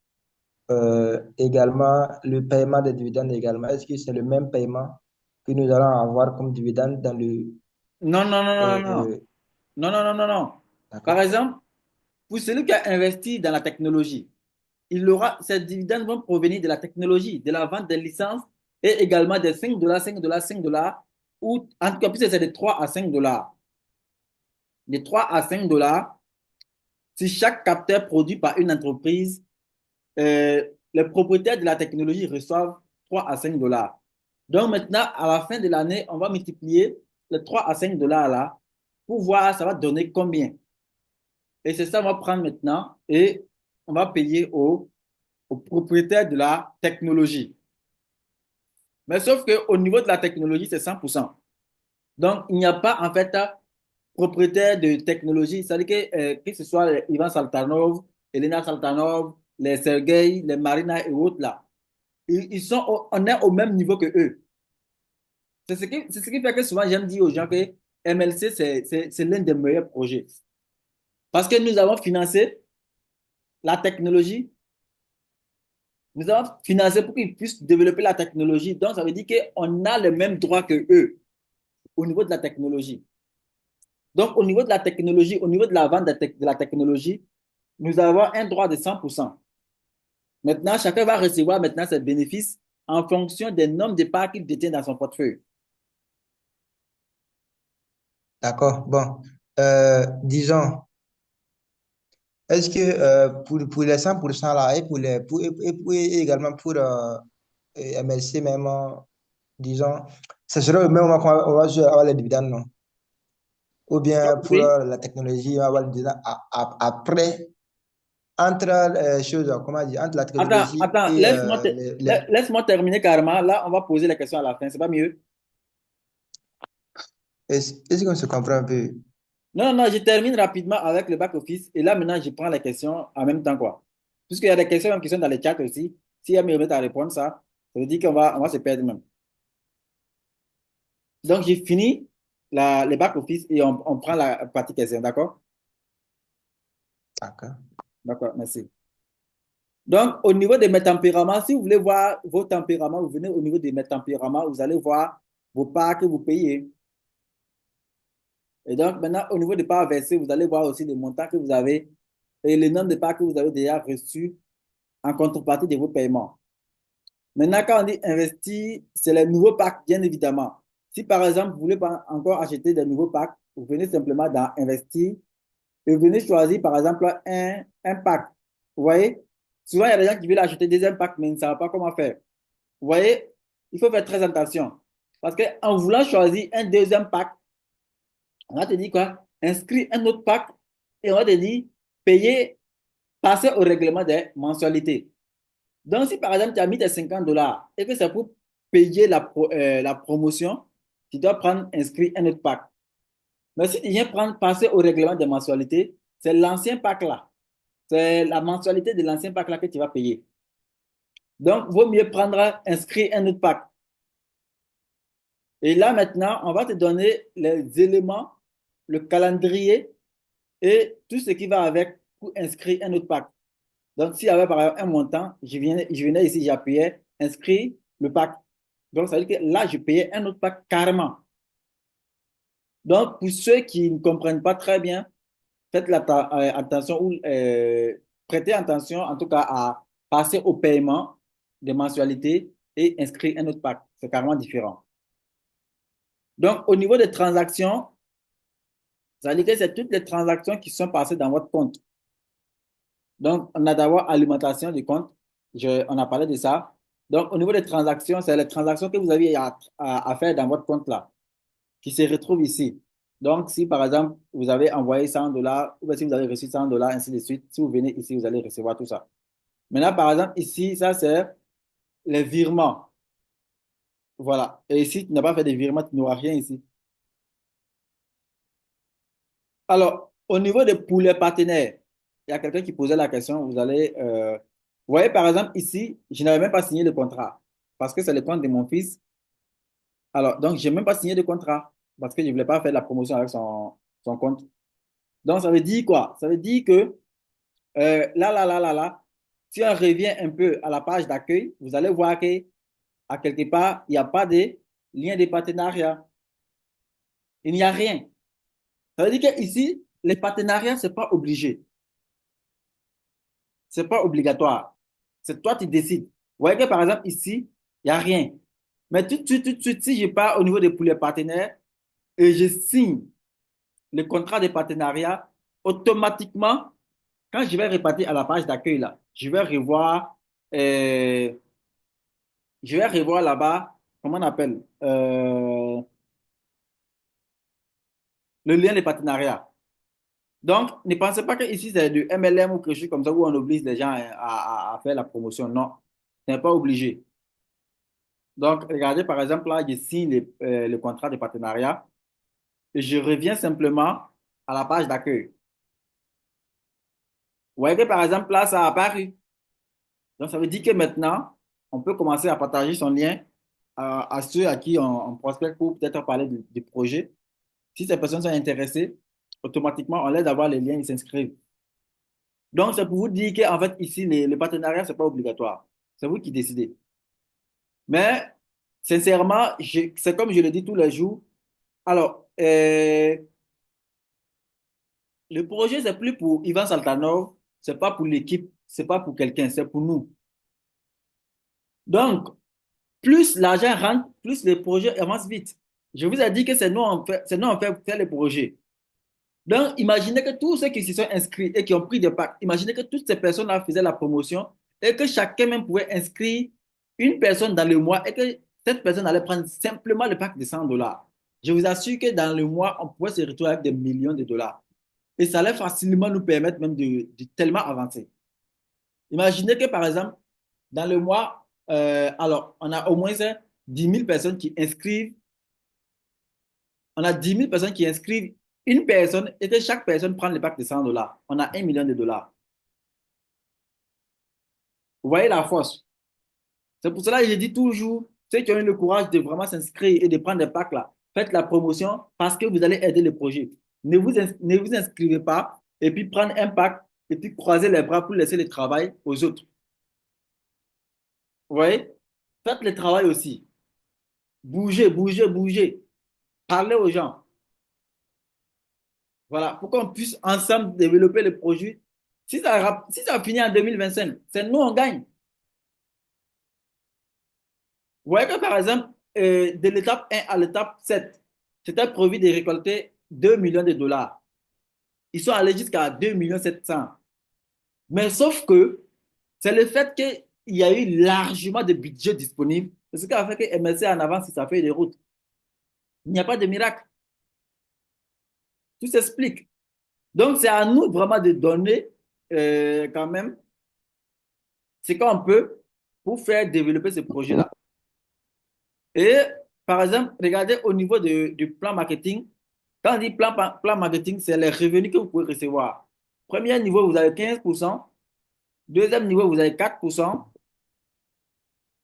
Également, le paiement des dividendes également. Est-ce que c'est le même paiement que nous allons avoir comme dividende dans le... Non, non, non, non, non, non. euh, Non, non, non, non, non. Par d'accord. exemple, pour celui qui a investi dans la technologie, il aura, ces dividendes vont provenir de la technologie, de la vente des licences et également des 5 $, 5 $, 5 $, ou en tout cas, plus c'est de 3 à 5 $. De 3 à 5 $, si chaque capteur produit par une entreprise, les propriétaires de la technologie reçoivent 3 à 5 $. Donc maintenant, à la fin de l'année, on va multiplier les 3 à 5 $ là pour voir ça va donner combien. Et c'est ça, on va prendre maintenant et on va payer aux propriétaires de la technologie. Mais sauf qu'au niveau de la technologie, c'est 100%. Donc, il n'y a pas en fait propriétaire de technologie. C'est-à-dire que ce soit les Ivan Saltanov, Elena Saltanov, les Sergei, les Marina et autres là, on est au même niveau que eux. C'est ce qui fait que souvent j'aime dire aux gens que MLC, c'est l'un des meilleurs projets. Parce que nous avons financé la technologie, nous avons financé pour qu'ils puissent développer la technologie. Donc, ça veut dire qu'on a les mêmes droits que eux au niveau de la technologie. Donc, au niveau de la technologie, au niveau de la vente de la technologie, nous avons un droit de 100%. Maintenant, chacun va recevoir maintenant ses bénéfices en fonction des nombres de parts qu'il détient dans son portefeuille. D'accord. Bon, disons, est-ce que pour les 100% là, et, et également pour MLC même, disons, ce sera le même moment qu'on va avoir les dividendes, non? Ou bien pour Oui. la technologie, on va avoir les dividendes après, entre choses, comment dire, entre la Attends, technologie attends, et laisse-moi terminer carrément. Là, on va poser les questions à la fin. C'est pas mieux? est-ce qu'on se comprend un peu? Non, non, je termine rapidement avec le back-office. Et là, maintenant, je prends les questions en même temps, quoi. Puisqu'il y a des questions même qui sont dans les chats aussi. Si elle me remet à répondre ça veut dire qu'on va se perdre même. Donc, j'ai fini les back-office et on prend la partie question, d'accord? D'accord. D'accord, merci. Donc, au niveau de mes tempéraments, si vous voulez voir vos tempéraments, vous venez au niveau de mes tempéraments, vous allez voir vos parts que vous payez. Et donc, maintenant, au niveau des parts versées, vous allez voir aussi les montants que vous avez et le nombre de parts que vous avez déjà reçus en contrepartie de vos paiements. Maintenant, quand on dit investir, c'est les nouveaux packs, bien évidemment. Si par exemple, vous voulez pas encore acheter des nouveaux packs, vous venez simplement dans investir et vous venez choisir par exemple un pack. Vous voyez? Souvent, il y a des gens qui veulent acheter des deuxième pack, mais ils ne savent pas comment faire. Vous voyez? Il faut faire très attention. Parce qu'en voulant choisir un deuxième pack, on va te dire quoi? Inscris un autre pack et on va te dire payer, passer au règlement des mensualités. Donc, si par exemple, tu as mis tes 50 $ et que c'est pour payer la promotion, tu dois prendre, inscrire un autre pack. Mais si tu viens prendre, passer au règlement des mensualités, c'est l'ancien pack là. C'est la mensualité de l'ancien pack là que tu vas payer. Donc, il vaut mieux prendre, inscrire un autre pack. Et là, maintenant, on va te donner les éléments, le calendrier et tout ce qui va avec pour inscrire un autre pack. Donc, s'il y avait par exemple un montant, je venais ici, j'appuyais, inscrire le pack. Donc, ça veut dire que là, je payais un autre pack carrément. Donc, pour ceux qui ne comprennent pas très bien, faites attention ou prêtez attention en tout cas à passer au paiement des mensualités et inscrire un autre pack. C'est carrément différent. Donc, au niveau des transactions, ça veut dire que c'est toutes les transactions qui sont passées dans votre compte. Donc, on a d'abord alimentation du compte. On a parlé de ça. Donc, au niveau des transactions, c'est les transactions que vous avez à faire dans votre compte là, qui se retrouvent ici. Donc, si par exemple, vous avez envoyé 100 $ ou bien si vous avez reçu 100 $, ainsi de suite, si vous venez ici, vous allez recevoir tout ça. Maintenant, par exemple, ici, ça, c'est les virements. Voilà. Et ici, tu n'as pas fait de virements, tu n'auras rien ici. Alors, au niveau de pour les partenaires, il y a quelqu'un qui posait la question, vous voyez, par exemple, ici, je n'avais même pas signé le contrat parce que c'est le compte de mon fils. Alors, donc, je n'ai même pas signé de contrat. parce que je ne voulais pas faire la promotion avec son compte. Donc, ça veut dire quoi? Ça veut dire que là, si on revient un peu à la page d'accueil, vous allez voir que à quelque part, il n'y a pas de lien de partenariat. Il n'y a rien. Ça veut dire qu'ici, les partenariats, ce n'est pas obligé. Ce n'est pas obligatoire. C'est toi qui décides. Vous voyez que par exemple, ici, il n'y a rien. Mais tout de suite, si je pars au niveau pour les partenaires et je signe le contrat de partenariat, automatiquement, quand je vais repartir à la page d'accueil, là, euh, je vais revoir là-bas, comment on appelle, le lien de partenariat. Donc, ne pensez pas que ici c'est du MLM ou quelque chose comme ça où on oblige les gens à faire la promotion. Non, ce n'est pas obligé. Donc, regardez par exemple là, je signe le contrat de partenariat et je reviens simplement à la page d'accueil. Vous voyez que par exemple là, ça a apparu. Donc, ça veut dire que maintenant, on peut commencer à partager son lien à ceux à qui on prospecte pour peut-être parler du projet. Si ces personnes sont intéressées, automatiquement, on laisse avoir les liens, ils s'inscrivent. Donc, c'est pour vous dire qu'en fait, ici, les partenariats, ce n'est pas obligatoire. C'est vous qui décidez. Mais, sincèrement, c'est comme je le dis tous les jours. Alors, le projet, c'est plus pour Ivan Saltanov, c'est pas pour l'équipe, c'est pas pour quelqu'un, c'est pour nous. Donc, plus l'argent rentre, plus le projet avance vite. Je vous ai dit que c'est nous, on fait les projets. Donc, imaginez que tous ceux qui se sont inscrits et qui ont pris des packs, imaginez que toutes ces personnes-là faisaient la promotion et que chacun même pouvait inscrire une personne dans le mois et que cette personne allait prendre simplement le pack de 100 dollars. Je vous assure que dans le mois, on pouvait se retrouver avec des millions de dollars. Et ça allait facilement nous permettre même de tellement avancer. Imaginez que, par exemple, dans le mois, alors, on a au moins 10 000 personnes qui inscrivent, on a 10 000 personnes qui inscrivent une personne et que chaque personne prend le pack de 100 dollars. On a 1 million de dollars. Vous voyez la force. C'est pour cela que je dis toujours, ceux qui ont eu le courage de vraiment s'inscrire et de prendre des packs là, faites la promotion parce que vous allez aider le projet. Ne vous inscrivez pas et puis prendre un pack et puis croiser les bras pour laisser le travail aux autres. Vous voyez? Faites le travail aussi. Bougez, bougez, bougez. Parlez aux gens. Voilà, pour qu'on puisse ensemble développer le projet. Si ça finit en 2025, c'est nous, on gagne. Vous voyez que par exemple, de l'étape 1 à l'étape 7, c'était prévu de récolter 2 millions de dollars. Ils sont allés jusqu'à 2 millions 700. Mais sauf que c'est le fait qu'il y a eu largement de budget disponible. C'est ce qui a fait que MSC en avance sur sa feuille de route. Il n'y a pas de miracle. Tout s'explique. Donc, c'est à nous vraiment de donner quand même ce qu'on peut pour faire développer ce projet-là. Et par exemple, regardez au niveau du plan marketing. Quand on dit plan marketing, c'est les revenus que vous pouvez recevoir. Premier niveau, vous avez 15%. Deuxième niveau, vous avez 4%.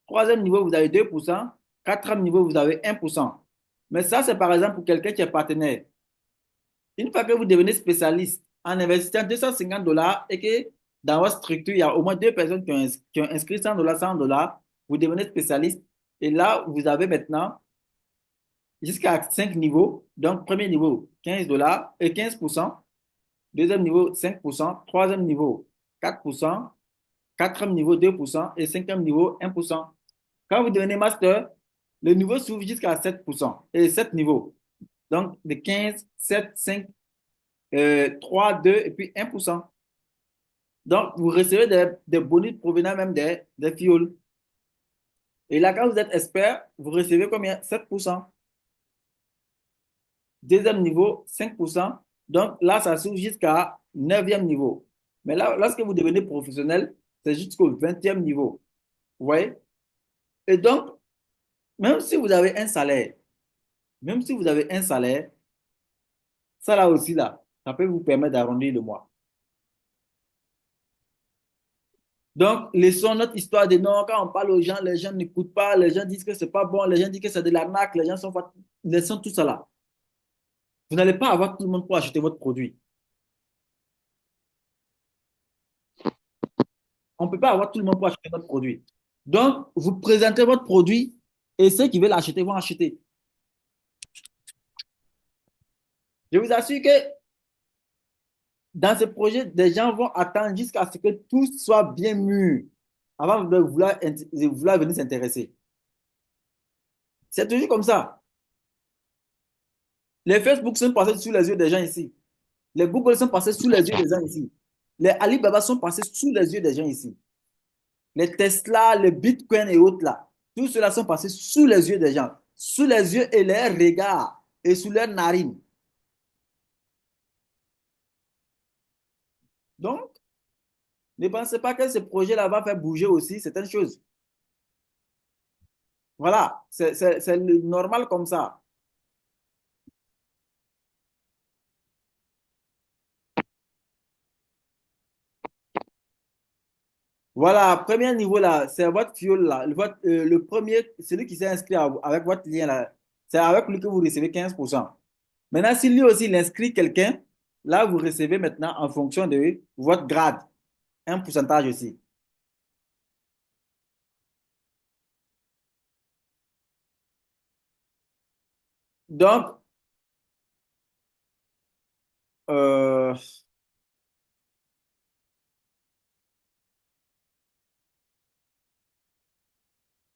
Troisième niveau, vous avez 2%. Quatrième niveau, vous avez 1%. Mais ça, c'est par exemple pour quelqu'un qui est partenaire. Une fois que vous devenez spécialiste en investissant 250 dollars et que dans votre structure, il y a au moins deux personnes qui ont inscrit 100 dollars, 100 dollars, vous devenez spécialiste. Et là, vous avez maintenant jusqu'à 5 niveaux. Donc, premier niveau, 15 dollars et 15%. Deuxième niveau, 5%. Troisième niveau, 4%. Quatrième niveau, 2%. Et cinquième niveau, 1%. Quand vous devenez master, le niveau s'ouvre jusqu'à 7%. Et 7 niveaux. Donc, de 15, 7, 5, 3, 2 et puis 1%. Donc, vous recevez des bonus provenant même des fioles. Et là, quand vous êtes expert, vous recevez combien? 7%. Deuxième niveau, 5%. Donc là, ça s'ouvre jusqu'à neuvième niveau. Mais là, lorsque vous devenez professionnel, c'est jusqu'au 20e niveau. Vous voyez? Et donc, même si vous avez un salaire, même si vous avez un salaire, ça là aussi, là, ça peut vous permettre d'arrondir le mois. Donc, laissons notre histoire de non, quand on parle aux gens, les gens n'écoutent pas, les gens disent que c'est pas bon, les gens disent que c'est de l'arnaque, les gens sont fatigués. Laissons tout ça là. Vous n'allez pas avoir tout le monde pour acheter votre produit. On ne peut pas avoir tout le monde pour acheter votre produit. Donc, vous présentez votre produit et ceux qui veulent acheter vont acheter. Je vous assure que dans ce projet, des gens vont attendre jusqu'à ce que tout soit bien mûr avant de vouloir venir s'intéresser. C'est toujours comme ça. Les Facebook sont passés sous les yeux des gens ici. Les Google sont passés sous les yeux des gens ici. Les Alibaba sont passés sous les yeux des gens ici. Les Tesla, les Bitcoin et autres là. Tout cela sont passés sous les yeux des gens. Sous les yeux et leurs regards et sous leurs narines. Donc, ne pensez pas que ce projet-là va faire bouger aussi certaines choses. Voilà, c'est normal comme ça. Voilà, premier niveau là, c'est votre fiole là. Le premier, celui qui s'est inscrit avec votre lien là, c'est avec lui que vous recevez 15%. Maintenant, si lui aussi il inscrit quelqu'un, là, vous recevez maintenant en fonction de votre grade, un pourcentage aussi. Donc, euh,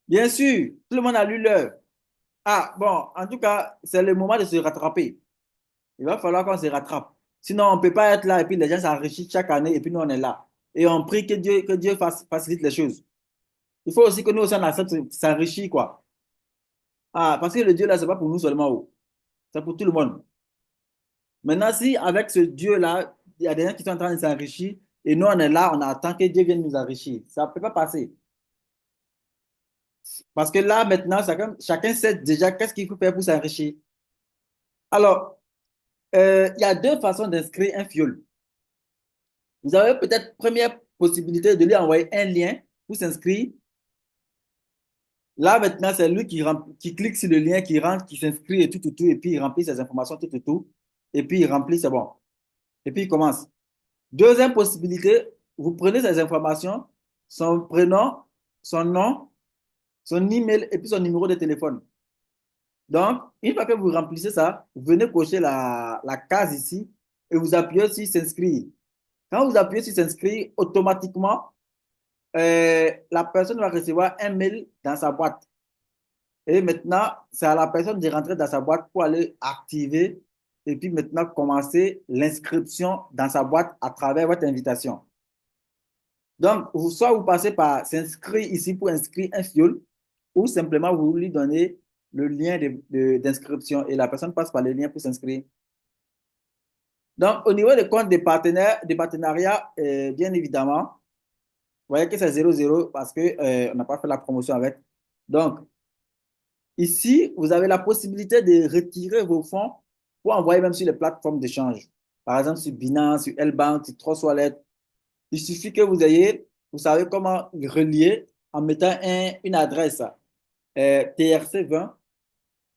bien sûr, tout le monde a lu l'heure. Ah, bon, en tout cas, c'est le moment de se rattraper. Il va falloir qu'on se rattrape. Sinon, on ne peut pas être là et puis les gens s'enrichissent chaque année et puis nous, on est là. Et on prie que Dieu facilite les choses. Il faut aussi que nous aussi, on accepte de s'enrichir, quoi. Ah, parce que le Dieu là, c'est pas pour nous seulement, oh. C'est pour tout le monde. Maintenant, si avec ce Dieu-là, il y a des gens qui sont en train de s'enrichir et nous, on est là, on attend que Dieu vienne nous enrichir. Ça ne peut pas passer. Parce que là, maintenant, chacun sait déjà qu'est-ce qu'il faut faire pour s'enrichir. Alors, il y a deux façons d'inscrire un fiole. Vous avez peut-être première possibilité de lui envoyer un lien pour s'inscrire. Là, maintenant, c'est lui qui clique sur le lien, qui rentre, qui s'inscrit et tout, tout, tout, et puis il remplit ses informations, tout, tout, tout. Et puis il remplit, c'est bon. Et puis il commence. Deuxième possibilité, vous prenez ces informations, son prénom, son nom, son email et puis son numéro de téléphone. Donc, une fois que vous remplissez ça, vous venez cocher la case ici et vous appuyez sur s'inscrire. Quand vous appuyez sur s'inscrire, automatiquement, la personne va recevoir un mail dans sa boîte. Et maintenant, c'est à la personne de rentrer dans sa boîte pour aller activer et puis maintenant commencer l'inscription dans sa boîte à travers votre invitation. Donc, soit vous passez par s'inscrire ici pour inscrire un fiole, ou simplement vous lui donnez le lien d'inscription et la personne passe par le lien pour s'inscrire. Donc, au niveau des comptes des partenaires, des partenariats, bien évidemment, vous voyez que c'est 0,0 parce qu'on on n'a pas fait la promotion avec. Donc, ici, vous avez la possibilité de retirer vos fonds pour envoyer même sur les plateformes d'échange. Par exemple, sur Binance, sur L-Bank, sur Trustwallet. Il suffit que vous savez comment relier en mettant une adresse TRC20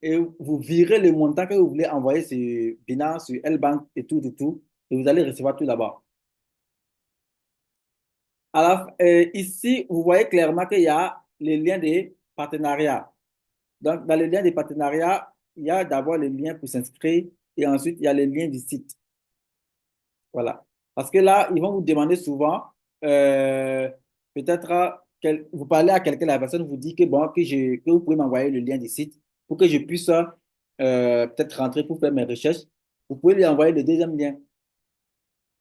et vous virez le montant que vous voulez envoyer sur Binance, sur L-Bank et tout, tout, tout. Et vous allez recevoir tout là-bas. Alors, ici, vous voyez clairement qu'il y a les liens de partenariat. Donc, dans les liens de partenariat, il y a d'abord les liens pour s'inscrire et ensuite, il y a les liens du site. Voilà. Parce que là, ils vont vous demander souvent, euh, peut-être, vous parlez à quelqu'un, la personne vous dit que, bon, que vous pouvez m'envoyer le lien du site pour que je puisse peut-être rentrer pour faire mes recherches. Vous pouvez lui envoyer le deuxième lien.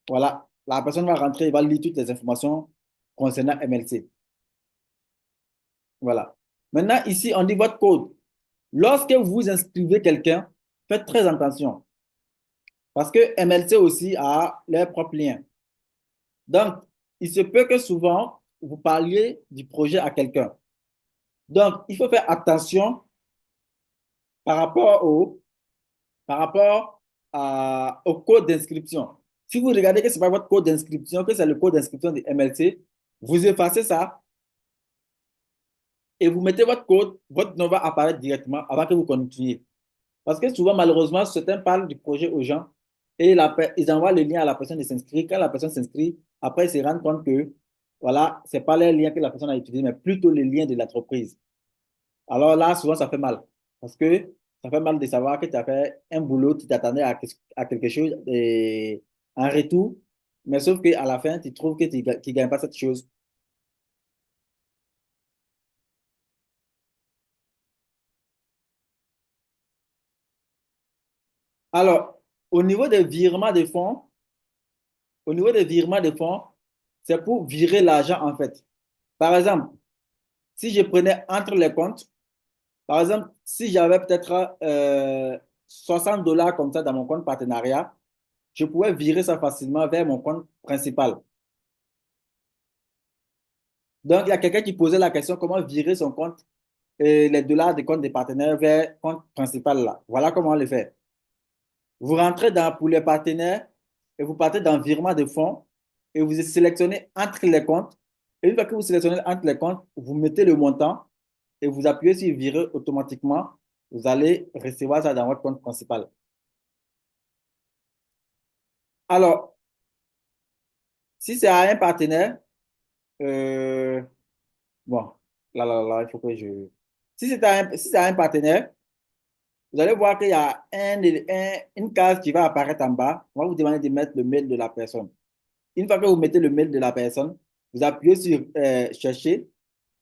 Voilà. La personne va rentrer, il va lire toutes les informations concernant MLC. Voilà. Maintenant, ici, on dit votre code. Lorsque vous inscrivez quelqu'un, faites très attention parce que MLC aussi a leur propre lien. Donc, il se peut que souvent, vous parliez du projet à quelqu'un. Donc, il faut faire attention par rapport au code d'inscription. Si vous regardez que ce n'est pas votre code d'inscription, que c'est le code d'inscription de MLC, vous effacez ça et vous mettez votre code, votre nom va apparaître directement avant que vous continuiez. Parce que souvent, malheureusement, certains parlent du projet aux gens et ils envoient le lien à la personne de s'inscrire. Quand la personne s'inscrit, après, ils se rendent compte que, voilà, c'est pas les liens que la personne a utilisés, mais plutôt les liens de l'entreprise. Alors là, souvent, ça fait mal. Parce que ça fait mal de savoir que tu as fait un boulot, tu t'attendais à quelque chose en retour, mais sauf qu'à la fin, tu trouves que tu ne gagnes pas cette chose. Alors, au niveau des virements de fonds, au niveau des virements de fonds, c'est pour virer l'argent en fait. Par exemple, si je prenais entre les comptes, par exemple, si j'avais peut-être 60 dollars comme ça dans mon compte partenariat, je pouvais virer ça facilement vers mon compte principal. Donc, il y a quelqu'un qui posait la question comment virer son compte et les dollars du compte des partenaires vers le compte principal là. Voilà comment on le fait. Vous rentrez pour les partenaires et vous partez dans virement de fonds et vous sélectionnez entre les comptes. Et une fois que vous sélectionnez entre les comptes, vous mettez le montant et vous appuyez sur virer automatiquement. Vous allez recevoir ça dans votre compte principal. Alors, si c'est à un partenaire, euh, bon, il faut que je. Si c'est à un partenaire, vous allez voir qu'il y a une case qui va apparaître en bas. On va vous demander de mettre le mail de la personne. Une fois que vous mettez le mail de la personne, vous appuyez sur chercher,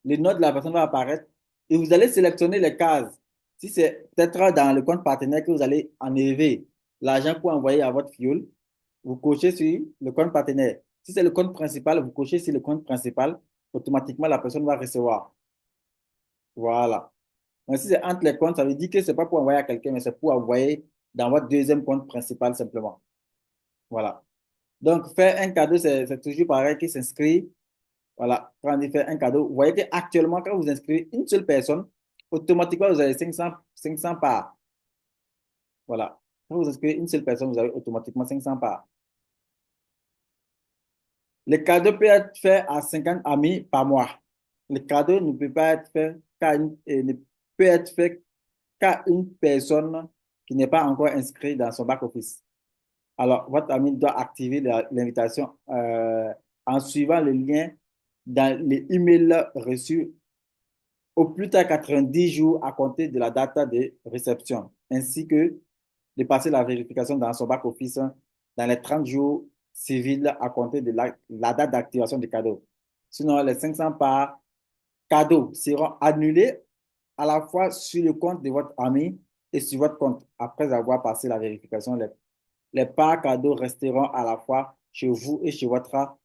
le nom de la personne va apparaître et vous allez sélectionner les cases. Si c'est peut-être dans le compte partenaire que vous allez enlever l'argent pour envoyer à votre filleul, vous cochez sur le compte partenaire. Si c'est le compte principal, vous cochez sur le compte principal, automatiquement la personne va recevoir. Voilà. Mais si c'est entre les comptes, ça veut dire que ce n'est pas pour envoyer à quelqu'un, mais c'est pour envoyer dans votre deuxième compte principal simplement. Voilà. Donc, faire un cadeau, c'est toujours pareil qui s'inscrit. Voilà, quand on fait un cadeau, vous voyez qu'actuellement, quand vous inscrivez une seule personne, automatiquement, vous avez 500 parts. Voilà. Quand vous inscrivez une seule personne, vous avez automatiquement 500 parts. Le cadeau peut être fait à 50 amis par mois. Le cadeau ne peut pas être fait ne peut être fait qu'à une personne qui n'est pas encore inscrite dans son back-office. Alors, votre ami doit activer l'invitation en suivant le lien dans les emails reçus au plus tard 90 jours à compter de la date de réception, ainsi que de passer la vérification dans son back-office dans les 30 jours civils à compter de la date d'activation du cadeau. Sinon, les 500 par cadeau seront annulés à la fois sur le compte de votre ami et sur votre compte après avoir passé la vérification. Les parts cadeaux resteront à la fois chez vous et chez votre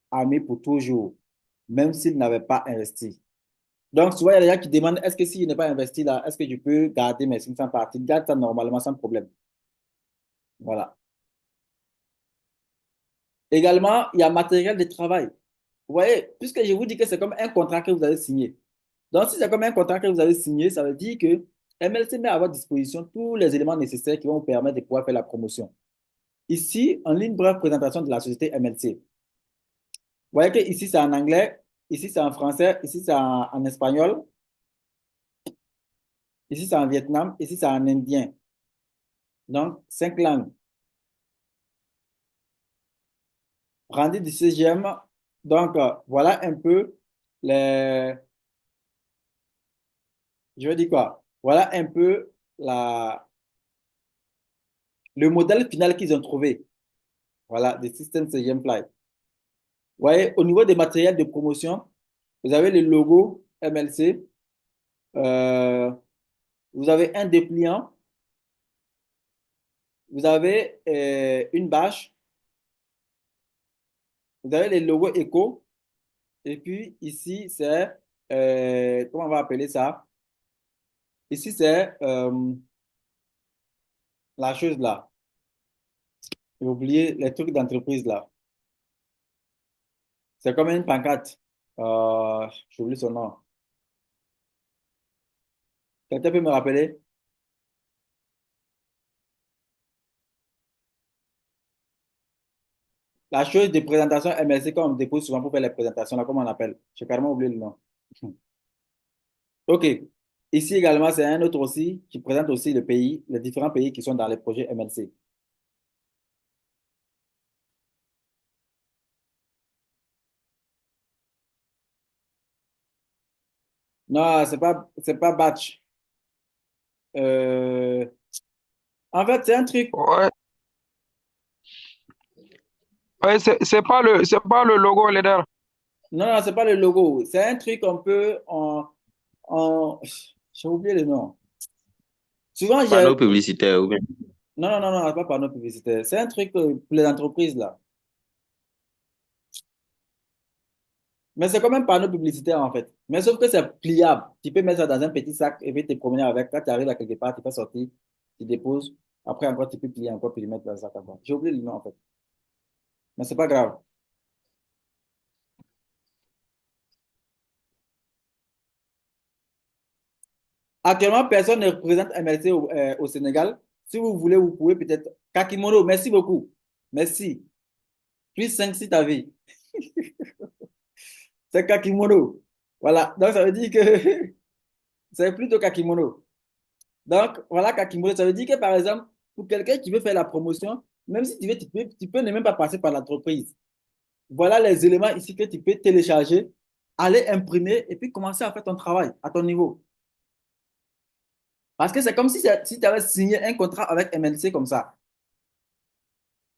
ami pour toujours, même s'il n'avait pas investi. Donc, souvent, il y a des gens qui demandent, est-ce que si je n'ai pas investi là, est-ce que je peux garder mes 500 parties? Garde ça normalement sans problème. Voilà. Également, il y a matériel de travail. Vous voyez, puisque je vous dis que c'est comme un contrat que vous avez signé. Donc, si c'est comme un contrat que vous avez signé, ça veut dire que MLC met à votre disposition tous les éléments nécessaires qui vont vous permettre de pouvoir faire la promotion. Ici, en ligne brève présentation de la société MLC. Vous voyez que ici, c'est en anglais, ici, c'est en français, ici, c'est en espagnol, ici, c'est en vietnam, ici, c'est en indien. Donc, 5 langues. Rendu du 16e. Donc, voilà un peu les. Je veux dire quoi? Voilà un peu le modèle final qu'ils ont trouvé. Voilà, des systèmes 16e flight. Vous voyez, au niveau des matériels de promotion, vous avez le logo MLC, euh, vous avez un dépliant, vous avez une bâche, vous avez les logos éco, et puis ici, c'est, comment on va appeler ça? Ici, c'est la chose là. J'ai oublié les trucs d'entreprise là. C'est comme une pancarte. J'oublie son nom. Quelqu'un peut me rappeler? La chose de présentation MLC qu'on dépose souvent pour faire les présentations, là, comment on appelle? J'ai carrément oublié le nom. OK. Ici également, c'est un autre aussi qui présente aussi le pays, les différents pays qui sont dans les projets MLC. Non, c'est pas Batch. Euh, En fait, c'est un truc. Ouais, ouais, c'est pas le logo leader. Non, non, c'est pas le logo. C'est un truc un peu en... J'ai oublié le nom. Souvent, j'ai... Panneau publicitaire ou bien. Non, non, non, non, c'est pas panneau publicitaire. C'est un truc pour les entreprises, là. Mais c'est comme un panneau publicitaire, en fait. Mais sauf que c'est pliable. Tu peux mettre ça dans un petit sac et puis te promener avec. Quand tu arrives à quelque part, tu peux sortir, tu déposes. Après, encore, tu peux plier encore puis le mettre dans le sac encore. J'ai oublié le nom, en fait. Mais c'est pas grave. Actuellement, personne ne représente MLC au Sénégal. Si vous voulez, vous pouvez peut-être. Kakimono, merci beaucoup. Merci. Plus 5 si ta vie. C'est Kakimono. Voilà. Donc, ça veut dire que c'est plutôt Kakimono. Donc, voilà Kakimono. Ça veut dire que, par exemple, pour quelqu'un qui veut faire la promotion, même si tu veux, tu peux ne même pas passer par l'entreprise. Voilà les éléments ici que tu peux télécharger, aller imprimer et puis commencer à faire ton travail à ton niveau. Parce que c'est comme si tu avais signé un contrat avec MLC comme ça.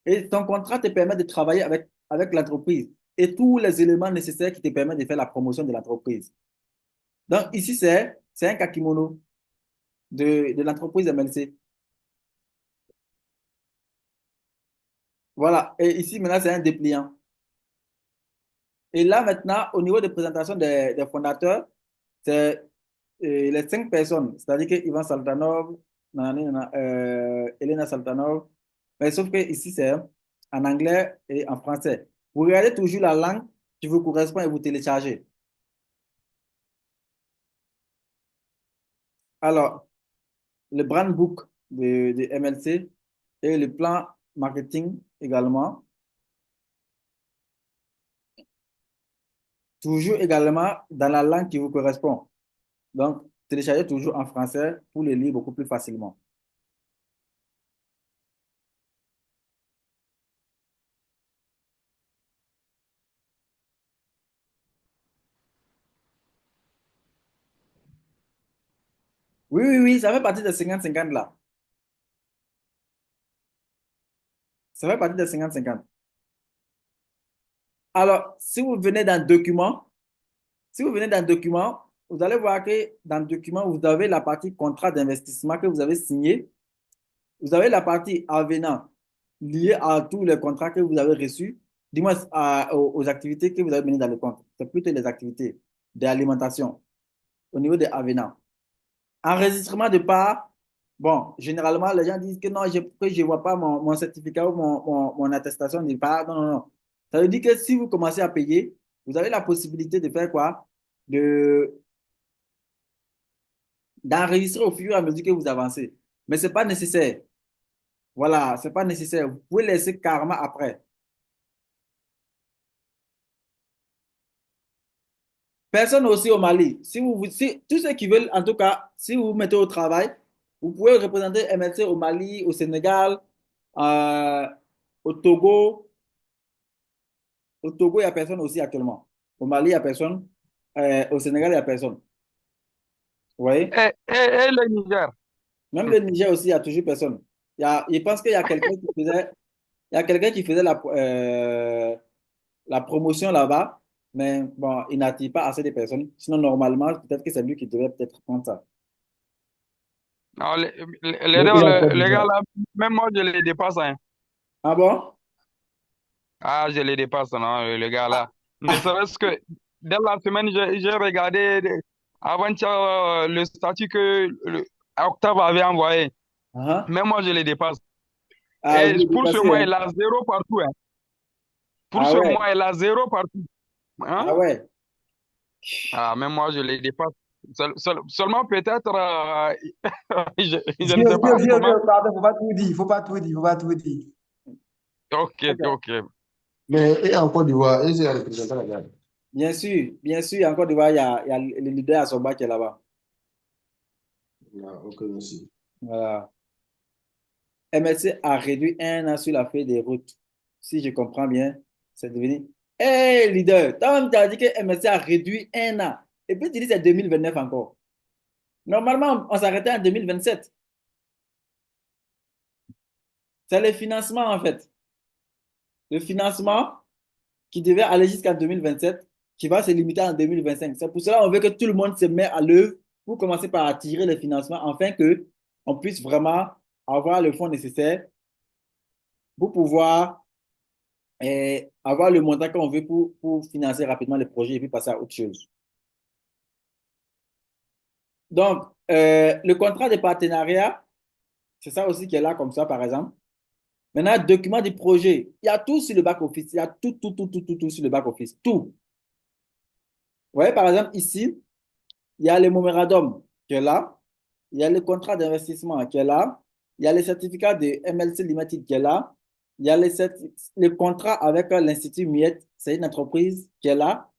Et ton contrat te permet de travailler avec l'entreprise et tous les éléments nécessaires qui te permettent de faire la promotion de l'entreprise. Donc, ici, c'est un kakimono de l'entreprise MLC. Voilà. Et ici, maintenant, c'est un dépliant. Et là, maintenant, au niveau de présentation des fondateurs, c'est les 5 personnes. C'est-à-dire que Ivan Saltanov, nanani, Elena Saltanov. Mais sauf que ici, c'est en anglais et en français. Vous regardez toujours la langue qui vous correspond et vous téléchargez. Alors, le brand book de MLC et le plan marketing également. Toujours également dans la langue qui vous correspond. Donc, téléchargez toujours en français pour le lire beaucoup plus facilement. Oui, oui, oui, ça fait partie des 50-50 là. Ça fait partie des 50-50. Alors, si vous venez dans document, vous allez voir que dans le document, vous avez la partie contrat d'investissement que vous avez signé. Vous avez la partie avenant liée à tous les contrats que vous avez reçus, du moins aux activités que vous avez menées dans le compte. C'est plutôt les activités d'alimentation au niveau des avenants. Enregistrement de part, bon, généralement, les gens disent que non, que je ne vois pas mon certificat ou mon attestation de part. Non, non, non. Ça veut dire que si vous commencez à payer, vous avez la possibilité de faire quoi? De, d'enregistrer au fur et à mesure que vous avancez. Mais ce n'est pas nécessaire. Voilà, ce n'est pas nécessaire. Vous pouvez laisser carrément après. Personne aussi au Mali. Si, tous ceux qui veulent, en tout cas, si vous vous mettez au travail, vous pouvez représenter MLC au Mali, au Sénégal, euh, au Togo. Au Togo, il n'y a personne aussi actuellement. Au Mali, il n'y a personne. Au Sénégal, il n'y a personne. Vous voyez? Et le Niger. Même le Niger aussi, il n'y a toujours personne. Je pense qu'il y a quelqu'un qui faisait, il y a quelqu'un qui faisait la promotion là-bas, mais bon, il n'attire pas assez de personnes. Sinon, normalement, peut-être que c'est lui qui devait peut-être prendre ça. Non, Mais il est encore les gars bizarre. là, même moi je les dépasse, hein. Ah bon? Ah, je les dépasse, non, les gars là. Ne serait-ce que dans la semaine, j'ai regardé avant-hier le statut que Octave avait envoyé. Ah, Même moi je les dépasse. ah, vous Et le pour ce dépassez, mois, hein? il a zéro partout, hein. Pour Ah ce ouais, mois, il a zéro partout. Hein? ah ouais. Ah, même moi je les dépasse. Seulement peut-être, je ne sais pas comment. Vieux, pardon, faut pas tout dire, faut pas tout dire, faut pas tout dire. Ok, Ok. ok. Mais et en Côte d'Ivoire, et c'est représentant la Ghana. Bien sûr, en Côte d'Ivoire, il y a le leader à son qui est là-bas. Ah, ok, merci. Voilà. MLC a réduit 1 an sur la feuille des routes. Si je comprends bien, c'est devenu. Hey, leader, toi-même, tu as dit que MLC a réduit 1 an. Et puis tu dis que c'est 2029 encore. Normalement, on s'arrêtait en 2027. C'est le financement, en fait. Le financement qui devait aller jusqu'en 2027, qui va se limiter en 2025. C'est pour cela qu'on veut que tout le monde se mette à l'œuvre pour commencer par attirer le financement, afin que on puisse vraiment avoir le fonds nécessaire pour pouvoir avoir le montant qu'on veut pour financer rapidement le projet et puis passer à autre chose. Donc, le contrat de partenariat, c'est ça aussi qui est là comme ça, par exemple. Maintenant, document du projet, il y a tout sur le back-office. Il y a tout, tout, tout, tout, tout, tout sur le back-office. Tout. Vous voyez, par exemple, ici, il y a le mémorandum qui est là. Il y a le contrat d'investissement qui est là. Il y a le certificat de MLC Limited qui est là. Il y a le contrat avec l'Institut Miette, c'est une entreprise qui est là.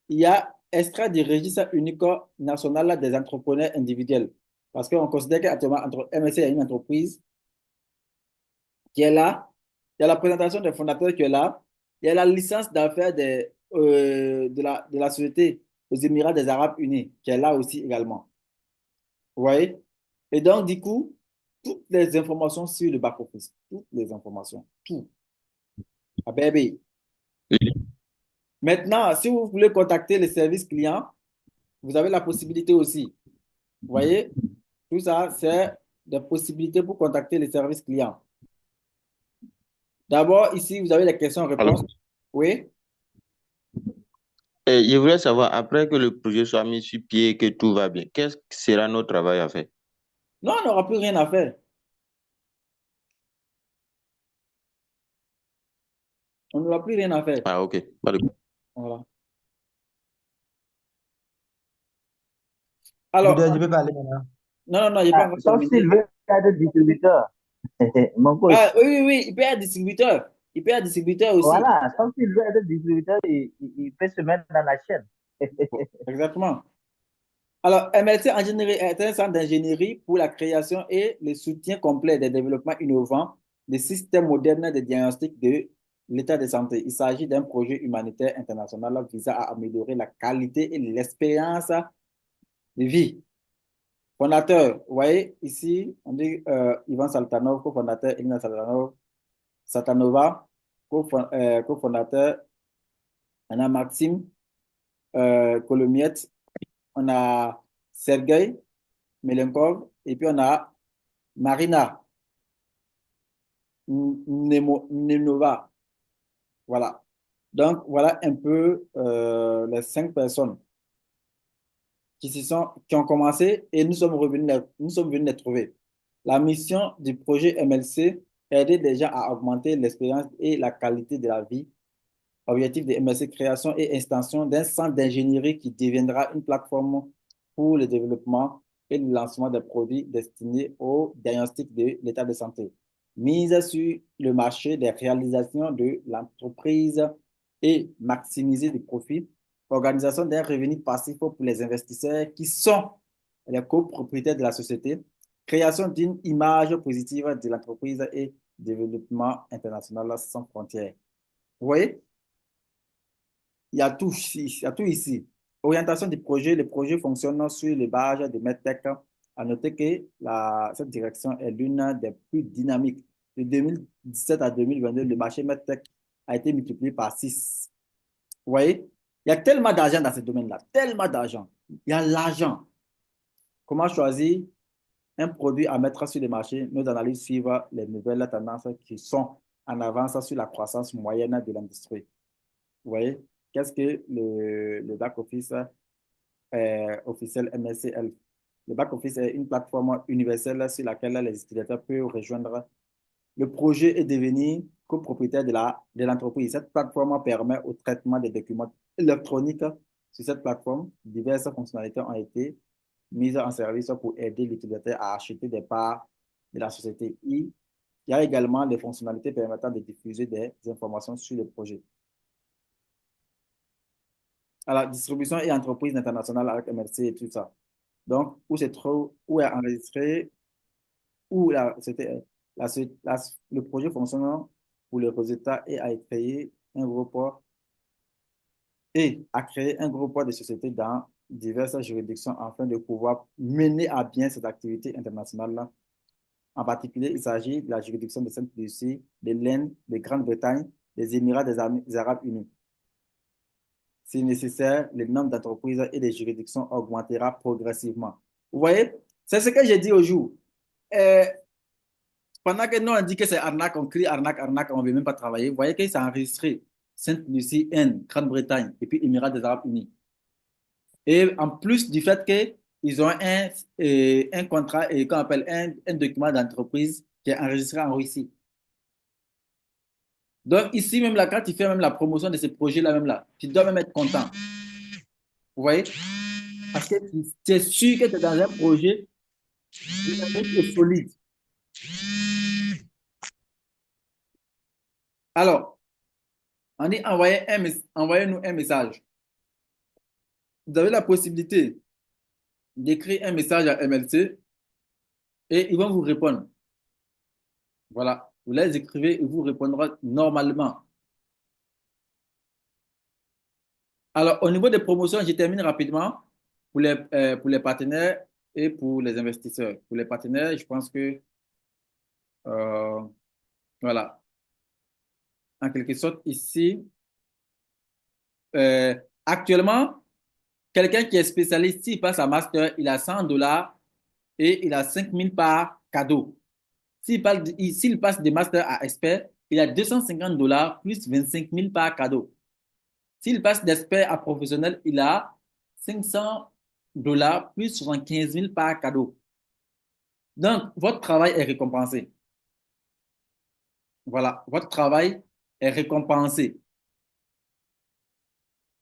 Il y a extrait du registre unique national des entrepreneurs individuels. Parce qu'on considère qu'actuellement, entre MLC et une entreprise qui est là. Il y a la présentation des fondateurs qui est là. Il y a la licence d'affaires de la société aux Émirats des Arabes Unis qui est là aussi également. Vous voyez? Et donc, du coup, toutes les informations sur le back-office, toutes les informations, tout. Ah, baby. Maintenant, si vous voulez contacter le service client, vous avez la possibilité aussi. Vous voyez? Tout ça, c'est des possibilités pour contacter les services clients. D'abord, ici, vous avez les Alors, questions-réponses. Oui? je voulais savoir, après que le projet soit mis sur pied et que tout va bien, qu'est-ce que sera notre travail à faire? Non, on n'aura plus rien à faire. On n'aura plus rien à faire. Ah, ok. Pas de- Voilà. Alors, Leader, je peux parler maintenant. non, non, non, je n'ai pas Ah, encore sauf s'il terminé. veut être distributeur, mon coach. Ah, oui, oui, oui, il peut être distributeur. Il peut être distributeur aussi. Voilà, sauf s'il veut être distributeur, il peut se mettre dans la chaîne. Exactement. Alors, MLC Ingénierie est un centre d'ingénierie pour la création et le soutien complet des développements innovants des systèmes modernes de diagnostic de l'état de santé. Il s'agit d'un projet humanitaire international visant à améliorer la qualité et l'expérience de vie. Fondateur, vous voyez ici, on dit Ivan Saltanov, cofondateur, Elina Satanova, cofondateur, on a Maxime Kolomiet, on a Sergei Melenkov, et puis on a Marina Nenova. Voilà. Donc, voilà un peu les 5 personnes qui ont commencé et nous sommes venus les trouver. La mission du projet MLC est d'aider les gens à augmenter l'expérience et la qualité de la vie. Objectif de MLC, création et extension d'un centre d'ingénierie qui deviendra une plateforme pour le développement et le lancement des produits destinés au diagnostic de l'état de santé. Mise sur le marché des réalisations de l'entreprise et maximiser les profits. Organisation d'un revenu passif pour les investisseurs qui sont les copropriétaires de la société. Création d'une image positive de l'entreprise et développement international sans frontières. Vous voyez? Il y a tout ici. Il y a tout ici. Orientation du projet. Le projet fonctionne sur les bases de MedTech. À noter que cette direction est l'une des plus dynamiques. De 2017 à 2022, le marché MedTech a été multiplié par 6. Vous voyez? Il y a tellement d'argent dans ce domaine-là. Tellement d'argent. Il y a l'argent. Comment choisir un produit à mettre sur le marché? Nos analyses suivent les nouvelles tendances qui sont en avance sur la croissance moyenne de l'industrie. Vous voyez, qu'est-ce que le back-office officiel MSCL? Le back-office est une plateforme universelle sur laquelle les utilisateurs peuvent rejoindre le projet et devenir copropriétaire de l'entreprise. Cette plateforme permet au traitement des documents électroniques. Sur cette plateforme, diverses fonctionnalités ont été mises en service pour aider l'utilisateur à acheter des parts de la société. Il y a également des fonctionnalités permettant de diffuser des informations sur le projet. À la distribution et entreprise internationale avec MRC et tout ça. Donc, où est enregistré, où la- la- le projet fonctionnant pour le résultat et a créé un groupe et a créé un groupe de sociétés dans diverses juridictions afin de pouvoir mener à bien cette activité internationale-là. En particulier, il s'agit de la juridiction de Sainte-Lucie, de l'Inde, de Grande-Bretagne, des Émirats des Arabes Unis. Si nécessaire, le nombre d'entreprises et des juridictions augmentera progressivement. Vous voyez, c'est ce que j'ai dit au jour. Euh, Pendant que nous, on dit que c'est arnaque, on crie arnaque, arnaque, on ne veut même pas travailler. Vous voyez que c'est enregistré. Sainte-Lucie, Inde, Grande-Bretagne et puis Émirats des Arabes Unis. Et en plus du fait qu'ils ont un contrat et qu'on appelle un document d'entreprise qui est enregistré en Russie. Donc ici, même là, quand tu fais même la promotion de ce projet-là, même là, tu dois même être content. Vous voyez? Parce que tu es sûr que tu es dans un projet dynamique et solide. Alors, on dit envoyez-nous un message. Vous avez la possibilité d'écrire un message à MLC et ils vont vous répondre. Voilà. Vous les écrivez et vous répondront normalement. Alors, au niveau des promotions, je termine rapidement pour les partenaires et pour les investisseurs. Pour les partenaires, je pense que, euh, voilà, en quelque sorte, ici, euh, actuellement, quelqu'un qui est spécialiste, s'il passe à master, il a $100 et il a 5 000 par cadeau. S'il passe de master à expert, il a $250 plus 25 000 par cadeau. S'il passe d'expert à professionnel, il a $500 plus 75 000 par cadeau. Donc, votre travail est récompensé. Voilà, votre travail est récompensé.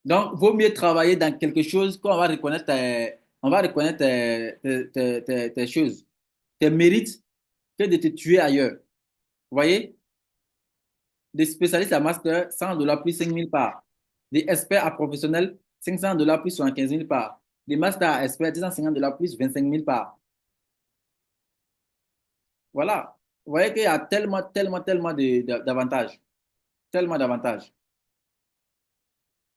Donc, vaut mieux travailler dans quelque chose qu'on va reconnaître, on va reconnaître tes choses, tes mérites, que de te tuer ailleurs. Vous voyez? Des spécialistes à master, $100 plus 5 000 par. Des experts à professionnels, $500 plus 75 000 par. Des masters à experts, $250 plus 25 000 par. Voilà. Vous voyez qu'il y a tellement, tellement, tellement d'avantages. Tellement d'avantages.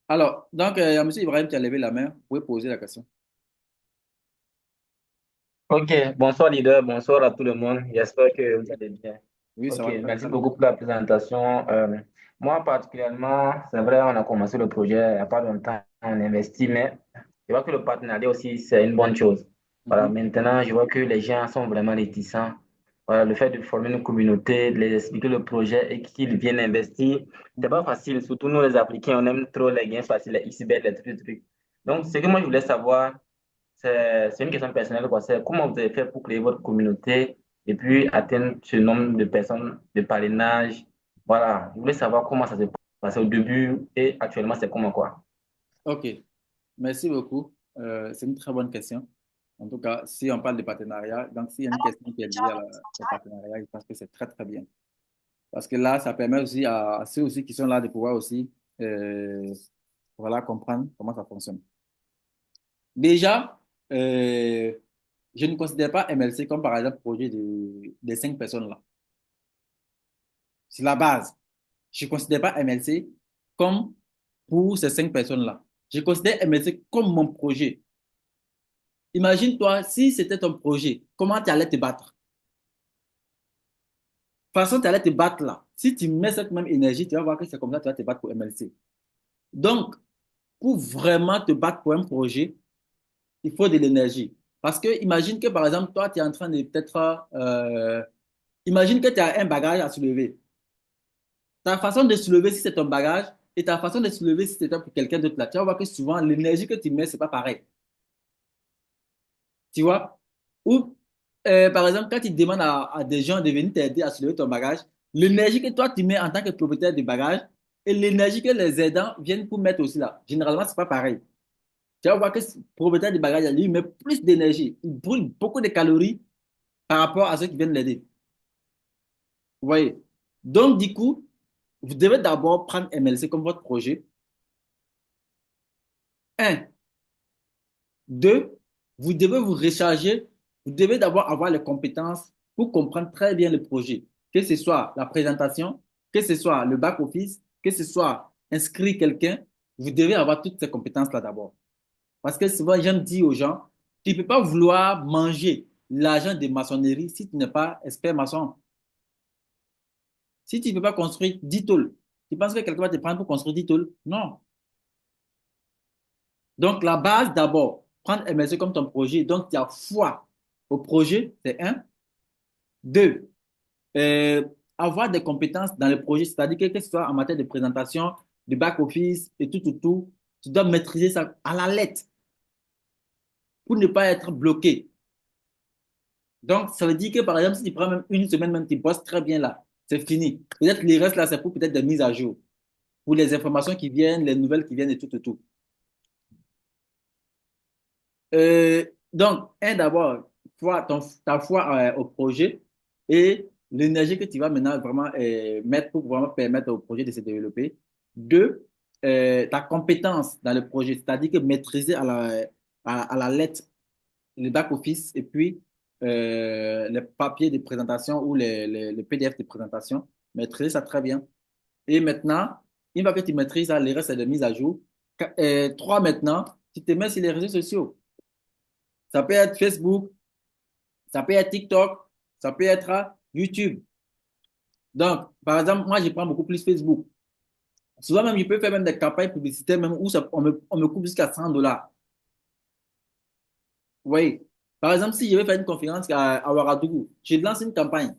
Alors, donc, il y a M. Ibrahim qui a levé la main. Vous pouvez poser la question. Ok, bonsoir leader, bonsoir à tout le monde. J'espère que vous allez bien. Oui, ça Ok, va très merci bien. beaucoup pour la présentation. Moi particulièrement, c'est vrai, on a commencé le projet il n'y a pas longtemps, on investit, mais je vois que le partenariat aussi, c'est une bonne chose. Voilà, Mhm. maintenant, je vois que les gens sont vraiment réticents. Voilà, le fait de former une communauté, de les expliquer le projet et qu'ils viennent investir, c'est pas Mhm. facile. Surtout nous, les Africains, on aime trop les gains faciles, les XBet, les trucs, les trucs. Donc, ce que moi, je voulais savoir, c'est une question personnelle, quoi. C'est comment vous avez fait pour créer votre communauté et puis atteindre ce nombre de personnes de parrainage. Voilà. Je voulais savoir comment ça s'est passé au début et actuellement, c'est comment, quoi. OK. Merci beaucoup. C'est une très bonne question. En tout cas, si on parle de partenariat, donc s'il y a une question qui est liée au partenariat, je pense que c'est très, très bien. Parce que là, ça permet aussi à ceux aussi qui sont là de pouvoir aussi voilà, comprendre comment ça fonctionne. Déjà, euh, je ne considère pas MLC comme par exemple projet des 5 personnes là. C'est la base. Je ne considère pas MLC comme pour ces 5 personnes-là. Je considère MLC comme mon projet. Imagine-toi, si c'était ton projet, comment tu allais te battre? De toute façon, tu allais te battre là. Si tu mets cette même énergie, tu vas voir que c'est comme ça que tu vas te battre pour MLC. Donc, pour vraiment te battre pour un projet, il faut de l'énergie. Parce que imagine que par exemple, toi, tu es en train de peut-être... imagine que tu as un bagage à soulever. Ta façon de soulever si c'est ton bagage et ta façon de soulever si c'est pour quelqu'un d'autre là. Tu vas voir que souvent, l'énergie que tu mets, c'est pas pareil. Tu vois? Ou, par exemple, quand tu demandes à des gens de venir t'aider à soulever ton bagage, l'énergie que toi tu mets en tant que propriétaire du bagage et l'énergie que les aidants viennent pour mettre aussi là, généralement, c'est pas pareil. Tu vas voir que le propriétaire du bagage, lui, il met plus d'énergie. Il brûle beaucoup de calories par rapport à ceux qui viennent l'aider. Vous voyez? Donc, du coup, vous devez d'abord prendre MLC comme votre projet. Un. Deux. Vous devez vous recharger, vous devez d'abord avoir les compétences pour comprendre très bien le projet, que ce soit la présentation, que ce soit le back-office, que ce soit inscrire quelqu'un, vous devez avoir toutes ces compétences-là d'abord. Parce que souvent, j'aime dire aux gens, tu ne peux pas vouloir manger l'argent de maçonnerie si tu n'es pas expert maçon. Si tu ne peux pas construire 10 tôles, tu penses que quelqu'un va te prendre pour construire 10 tôles? Non. Donc, la base d'abord, prendre MSC comme ton projet. Donc, tu as foi au projet, c'est un. Deux, euh, avoir des compétences dans le projet, c'est-à-dire que ce soit en matière de présentation, de back-office et tout, tu dois maîtriser ça à la lettre pour ne pas être bloqué. Donc, ça veut dire que, par exemple, si tu prends même une semaine, même tu bosses très bien là, c'est fini. Peut-être les restes là, c'est pour peut-être des mises à jour, pour les informations qui viennent, les nouvelles qui viennent et tout. Donc, d'abord, ta foi au projet et l'énergie que tu vas maintenant vraiment mettre pour vraiment permettre au projet de se développer. Deux, ta compétence dans le projet, c'est-à-dire que maîtriser à la lettre le back-office et puis les papiers de présentation ou les PDF de présentation, maîtriser ça très bien. Et maintenant, une fois que tu maîtrises ça, les restes, c'est de mise à jour. Trois, maintenant, tu te mets sur les réseaux sociaux. Ça peut être Facebook, ça peut être TikTok, ça peut être YouTube. Donc, par exemple, moi, je prends beaucoup plus Facebook. Souvent même, je peux faire même des campagnes publicitaires même où on me coupe jusqu'à $100. Oui. Par exemple, si je vais faire une conférence à Ouagadougou, je lance une campagne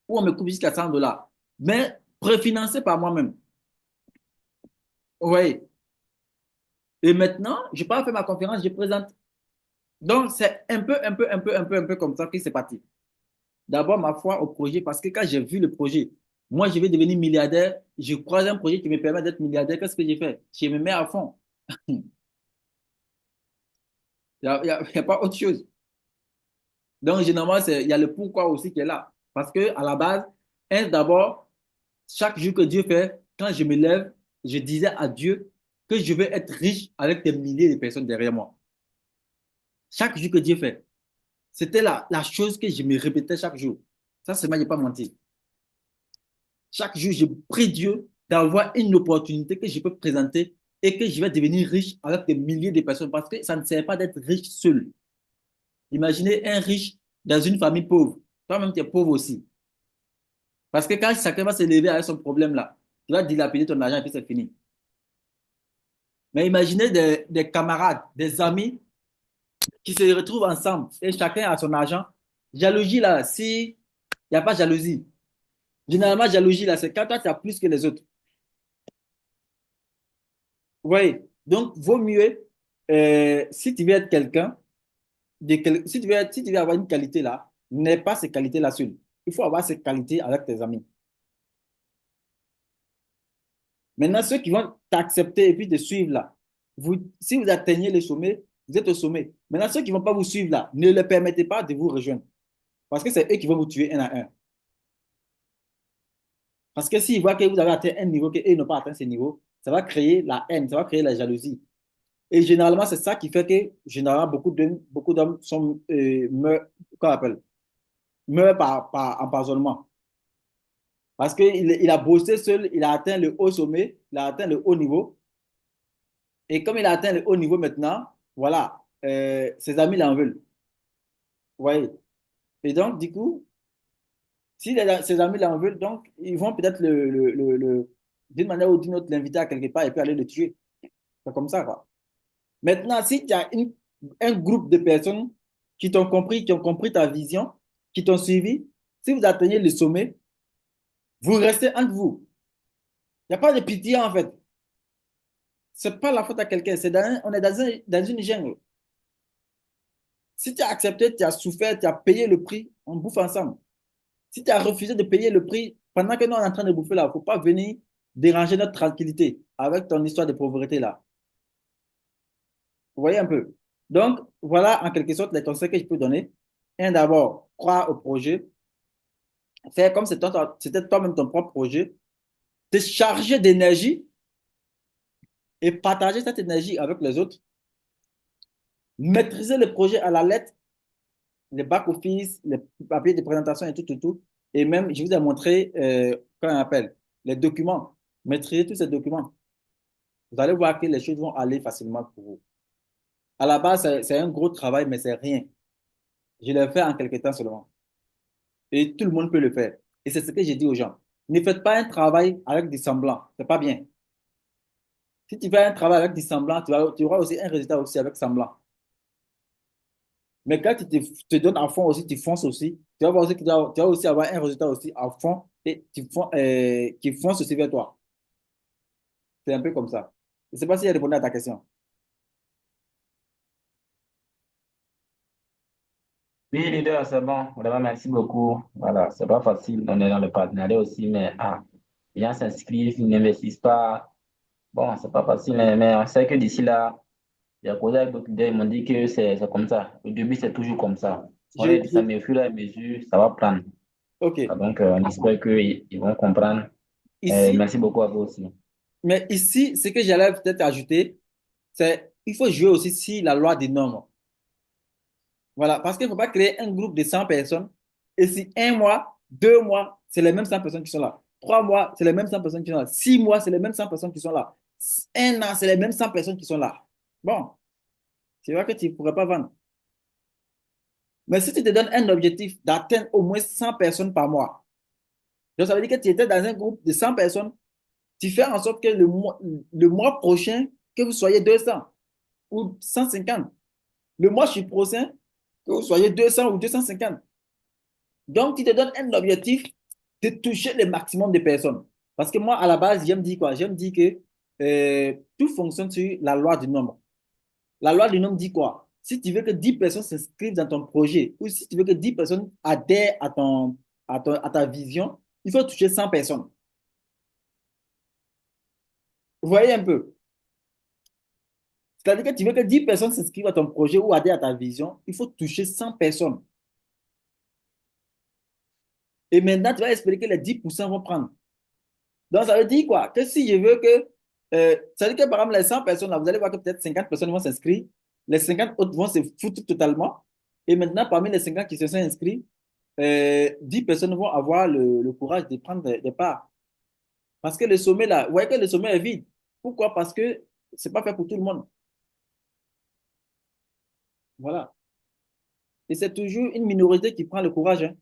où on me coupe jusqu'à $100, mais préfinancé par moi-même. Oui. Et maintenant, je pars faire ma conférence, je présente. Donc, c'est un peu comme ça que c'est parti. D'abord, ma foi au projet, parce que quand j'ai vu le projet, moi, je vais devenir milliardaire, je croise un projet qui me permet d'être milliardaire, qu'est-ce que j'ai fait? Je me mets à fond. Il y a pas autre chose. Donc, généralement, il y a le pourquoi aussi qui est là. Parce que à la base, d'abord, chaque jour que Dieu fait, quand je me lève, je disais à Dieu que je vais être riche avec des milliers de personnes derrière moi. Chaque jour que Dieu fait. C'était la chose que je me répétais chaque jour. Ça, c'est moi, je n'ai pas menti. Chaque jour, je prie Dieu d'avoir une opportunité que je peux présenter et que je vais devenir riche avec des milliers de personnes parce que ça ne sert pas d'être riche seul. Imaginez un riche dans une famille pauvre. Toi-même, tu es pauvre aussi. Parce que quand chacun va se lever avec son problème là, tu vas dilapider ton argent et puis c'est fini. Mais imaginez des camarades, des amis qui se retrouvent ensemble et chacun a son argent. Jalousie là, si il n'y a pas jalousie. Généralement, jalousie là, c'est quand toi tu as plus que les autres. Oui, donc vaut mieux, si tu veux être quelqu'un, si tu veux avoir une qualité là, n'aie pas ces qualités-là seul. Il faut avoir ces qualités avec tes amis. Maintenant, ceux qui vont t'accepter et puis te suivre là, si vous atteignez le sommet, vous êtes au sommet. Maintenant, ceux qui ne vont pas vous suivre là, ne leur permettez pas de vous rejoindre. Parce que c'est eux qui vont vous tuer un à un. Parce que s'ils voient que vous avez atteint un niveau qu'eux n'ont pas atteint ce niveau, ça va créer la haine, ça va créer la jalousie. Et généralement, c'est ça qui fait que généralement, beaucoup d'hommes meurent, qu'on appelle, meurent par empoisonnement. Parce qu'il a bossé seul, il a atteint le haut sommet, il a atteint le haut niveau. Et comme il a atteint le haut niveau maintenant, voilà, ses amis l'en veulent. Vous voyez? Et donc, du coup, si ses amis l'en veulent, donc, ils vont peut-être d'une manière ou d'une autre l'inviter à quelque part et puis aller le tuer. C'est comme ça, quoi. Maintenant, si tu as un groupe de personnes qui ont compris ta vision, qui t'ont suivi, si vous atteignez le sommet, vous restez entre vous. Il n'y a pas de pitié, en fait. Ce n'est pas la faute à quelqu'un. On est dans une jungle. Si tu as accepté, tu as souffert, tu as payé le prix, on bouffe ensemble. Si tu as refusé de payer le prix, pendant que nous, on est en train de bouffer là, il ne faut pas venir déranger notre tranquillité avec ton histoire de pauvreté là. Vous voyez un peu? Donc, voilà en quelque sorte les conseils que je peux donner. Un, d'abord, croire au projet. Faire comme c'était toi-même ton propre projet. Te charger d'énergie et partager cette énergie avec les autres. maîtriser le projet à la lettre, les back-office, les papiers de présentation et tout, tout, tout. Et même, je vous ai montré, comment on appelle, les documents. Maîtriser tous ces documents. Vous allez voir que les choses vont aller facilement pour vous. À la base, c'est un gros travail, mais c'est rien. Je l'ai fait en quelques temps seulement. Et tout le monde peut le faire. Et c'est ce que j'ai dit aux gens. Ne faites pas un travail avec des semblants. C'est pas bien. Si tu fais un travail avec des semblants, tu auras aussi un résultat aussi avec semblant. Mais quand te donnes à fond aussi, tu fonces aussi, tu vas voir aussi que tu vas aussi avoir un résultat aussi à fond et qui fonce aussi vers toi. C'est un peu comme ça. Je ne sais pas si j'ai répondu à ta question. Oui, leader, c'est bon. Vraiment, merci beaucoup. Voilà, c'est pas facile. On est dans le partenariat aussi, mais les gens s'inscrivent, ils n'investissent pas. Bon, c'est pas facile, hein, mais on sait que d'ici là, j'ai causé avec d'autres leaders, ils m'ont dit que c'est comme ça. Au début, c'est toujours comme ça. On Je, leur dit ça, je- mais au fur et à mesure, ça va prendre. ok. Donc, on espère qu'ils vont comprendre. Ici, Merci beaucoup à vous aussi. mais ici, ce que j'allais peut-être ajouter, c'est il faut jouer aussi sur la loi des nombres. Voilà, parce qu'il ne faut pas créer un groupe de 100 personnes et si un mois, 2 mois, c'est les mêmes 100 personnes qui sont là. 3 mois, c'est les mêmes 100 personnes qui sont là. 6 mois, c'est les mêmes 100 personnes qui sont là. Un an, c'est les mêmes 100 personnes qui sont là. Bon, c'est vrai que tu ne pourrais pas vendre. Mais si tu te donnes un objectif d'atteindre au moins 100 personnes par mois, donc ça veut dire que tu étais dans un groupe de 100 personnes, tu fais en sorte que le mois prochain, que vous soyez 200 ou 150. Le mois prochain, que vous soyez 200 ou 250. Donc, tu te donnes un objectif de toucher le maximum de personnes. Parce que moi, à la base, j'aime dire quoi? J'aime dire que tout fonctionne sur la loi du nombre. La loi du nombre dit quoi? Si tu veux que 10 personnes s'inscrivent dans ton projet ou si tu veux que 10 personnes adhèrent à ta vision, il faut toucher 100 personnes. Vous voyez un peu? C'est-à-dire que tu veux que 10 personnes s'inscrivent à ton projet ou adhèrent à ta vision, il faut toucher 100 personnes. Et maintenant, tu vas espérer que les 10% vont prendre. Donc, ça veut dire quoi? Que si je veux que, ça veut dire que par exemple, les 100 personnes là, vous allez voir que peut-être 50 personnes vont s'inscrire, les 50 autres vont se foutre totalement. Et maintenant, parmi les 50 qui se sont inscrits, 10 personnes vont avoir le courage de prendre des parts. Parce que le sommet là, vous voyez que le sommet est vide. Pourquoi? Parce que c'est pas fait pour tout le monde. Voilà. Et c'est toujours une minorité qui prend le courage, hein.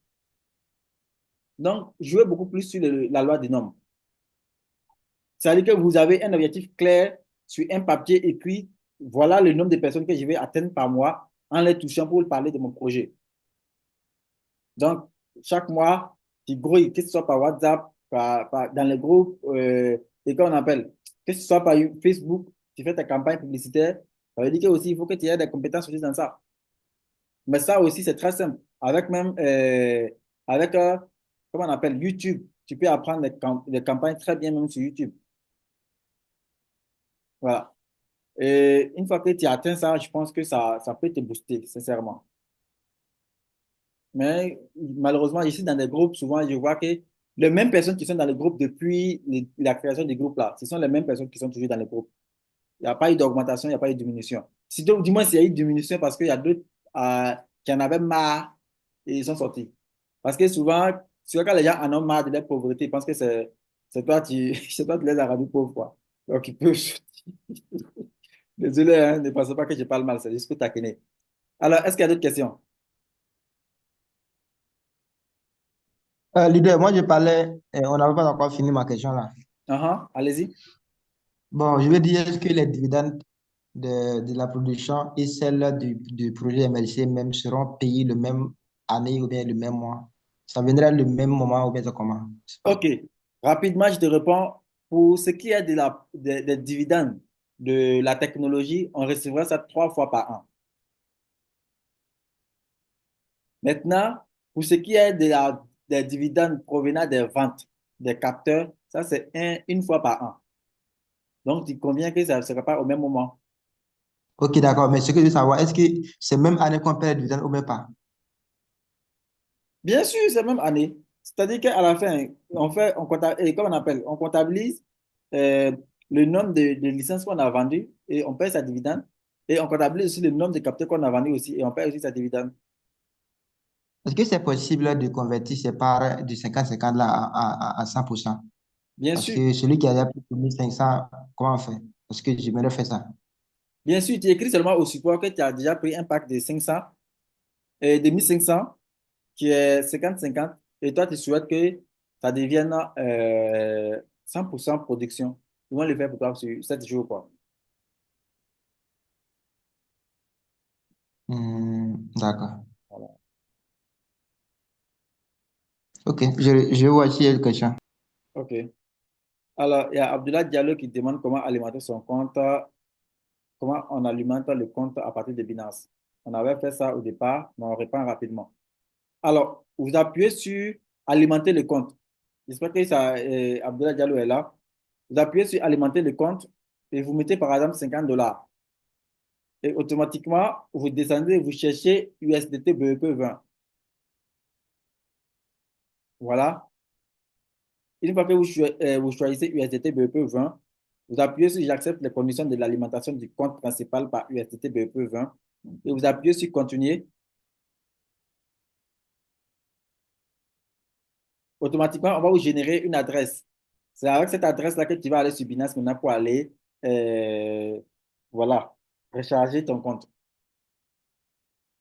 Donc, jouez beaucoup plus sur la loi des nombres. C'est-à-dire que vous avez un objectif clair sur un papier écrit. Voilà le nombre de personnes que je vais atteindre par mois en les touchant pour parler de mon projet. Donc, chaque mois, tu grouilles, que ce soit par WhatsApp, dans les groupes, et qu'on appelle, que ce soit par Facebook, tu fais ta campagne publicitaire. Ça veut dire que aussi, il faut que tu aies des compétences aussi dans ça. Mais ça aussi, c'est très simple. Avec même, avec, comment on appelle, YouTube, tu peux apprendre des campagnes très bien même sur YouTube. Voilà. Et une fois que tu as atteint ça, je pense que ça peut te booster, sincèrement. Mais malheureusement, ici, dans des groupes, souvent, je vois que les mêmes personnes qui sont dans le groupe depuis la création du groupe là, ce sont les mêmes personnes qui sont toujours dans le groupe. Il n'y a pas eu d'augmentation, il n'y a pas eu de diminution. Si, du moins, s'il y a eu de diminution parce qu'il y a d'autres qui en avaient marre et ils sont sortis. Parce que souvent quand les gens en ont marre de leur pauvreté, ils pensent que c'est toi, c'est toi qui les as rendus pauvres, quoi. Donc, ils peuvent sortir. Désolé, hein, ne pensez pas que je parle mal, c'est juste pour taquiner. Alors, est-ce qu'il y a d'autres questions? Leader, moi je parlais, on n'avait pas encore fini ma question là. Allez-y. Bon, je veux dire, est-ce que les dividendes de la production et celles du projet MLC même seront payés le même année ou bien le même mois? Ça viendra le même moment ou bien c'est comment? Je sais pas. OK. Rapidement, je te réponds. Pour ce qui est des dividendes de la technologie, on recevra ça 3 fois par an. Maintenant, pour ce qui est des dividendes provenant des ventes des capteurs, ça, c'est une fois par an. Donc, il convient que ça ne sera pas au même moment. Ok, d'accord, mais ce que je veux savoir, est-ce que c'est même année qu'on paie les dividendes ou même pas? Bien sûr, c'est la même année. C'est-à-dire qu'à la fin, comment on appelle? On comptabilise euh, le nombre de licences qu'on a vendues et on paye sa dividende. Et on comptabilise aussi le nombre de capteurs qu'on a vendus aussi et on paye aussi sa dividende. Est-ce que c'est possible de convertir ces parts de 50-50 là à 100%? Bien Parce sûr, que celui qui a plus de 1500, comment on fait? Parce que j'aimerais faire ça. bien sûr, tu écris seulement au support que tu as déjà pris un pack de 500 et de 1500 qui est 50-50 et toi tu souhaites que ça devienne 100% production. Ils vont le faire pour toi sur 7 jours, quoi. D'accord. Voilà. Ok, je vois s'il y a une question. OK. Alors, il y a Abdullah Diallo qui demande comment alimenter son compte, comment on alimente le compte à partir de Binance. On avait fait ça au départ, mais on répond rapidement. Alors, vous appuyez sur alimenter le compte. J'espère que ça, Abdullah Diallo est là. Vous appuyez sur alimenter le compte et vous mettez par exemple 50 $. Et automatiquement, vous descendez, vous cherchez USDT BEP 20. Voilà. Une fois que vous choisissez USDT BEP 20, vous appuyez sur j'accepte les conditions de l'alimentation du compte principal par USDT BEP 20 et vous appuyez sur continuer. Automatiquement, on va vous générer une adresse. C'est avec cette adresse-là que tu vas aller sur Binance maintenant pour aller, euh, voilà, recharger ton compte.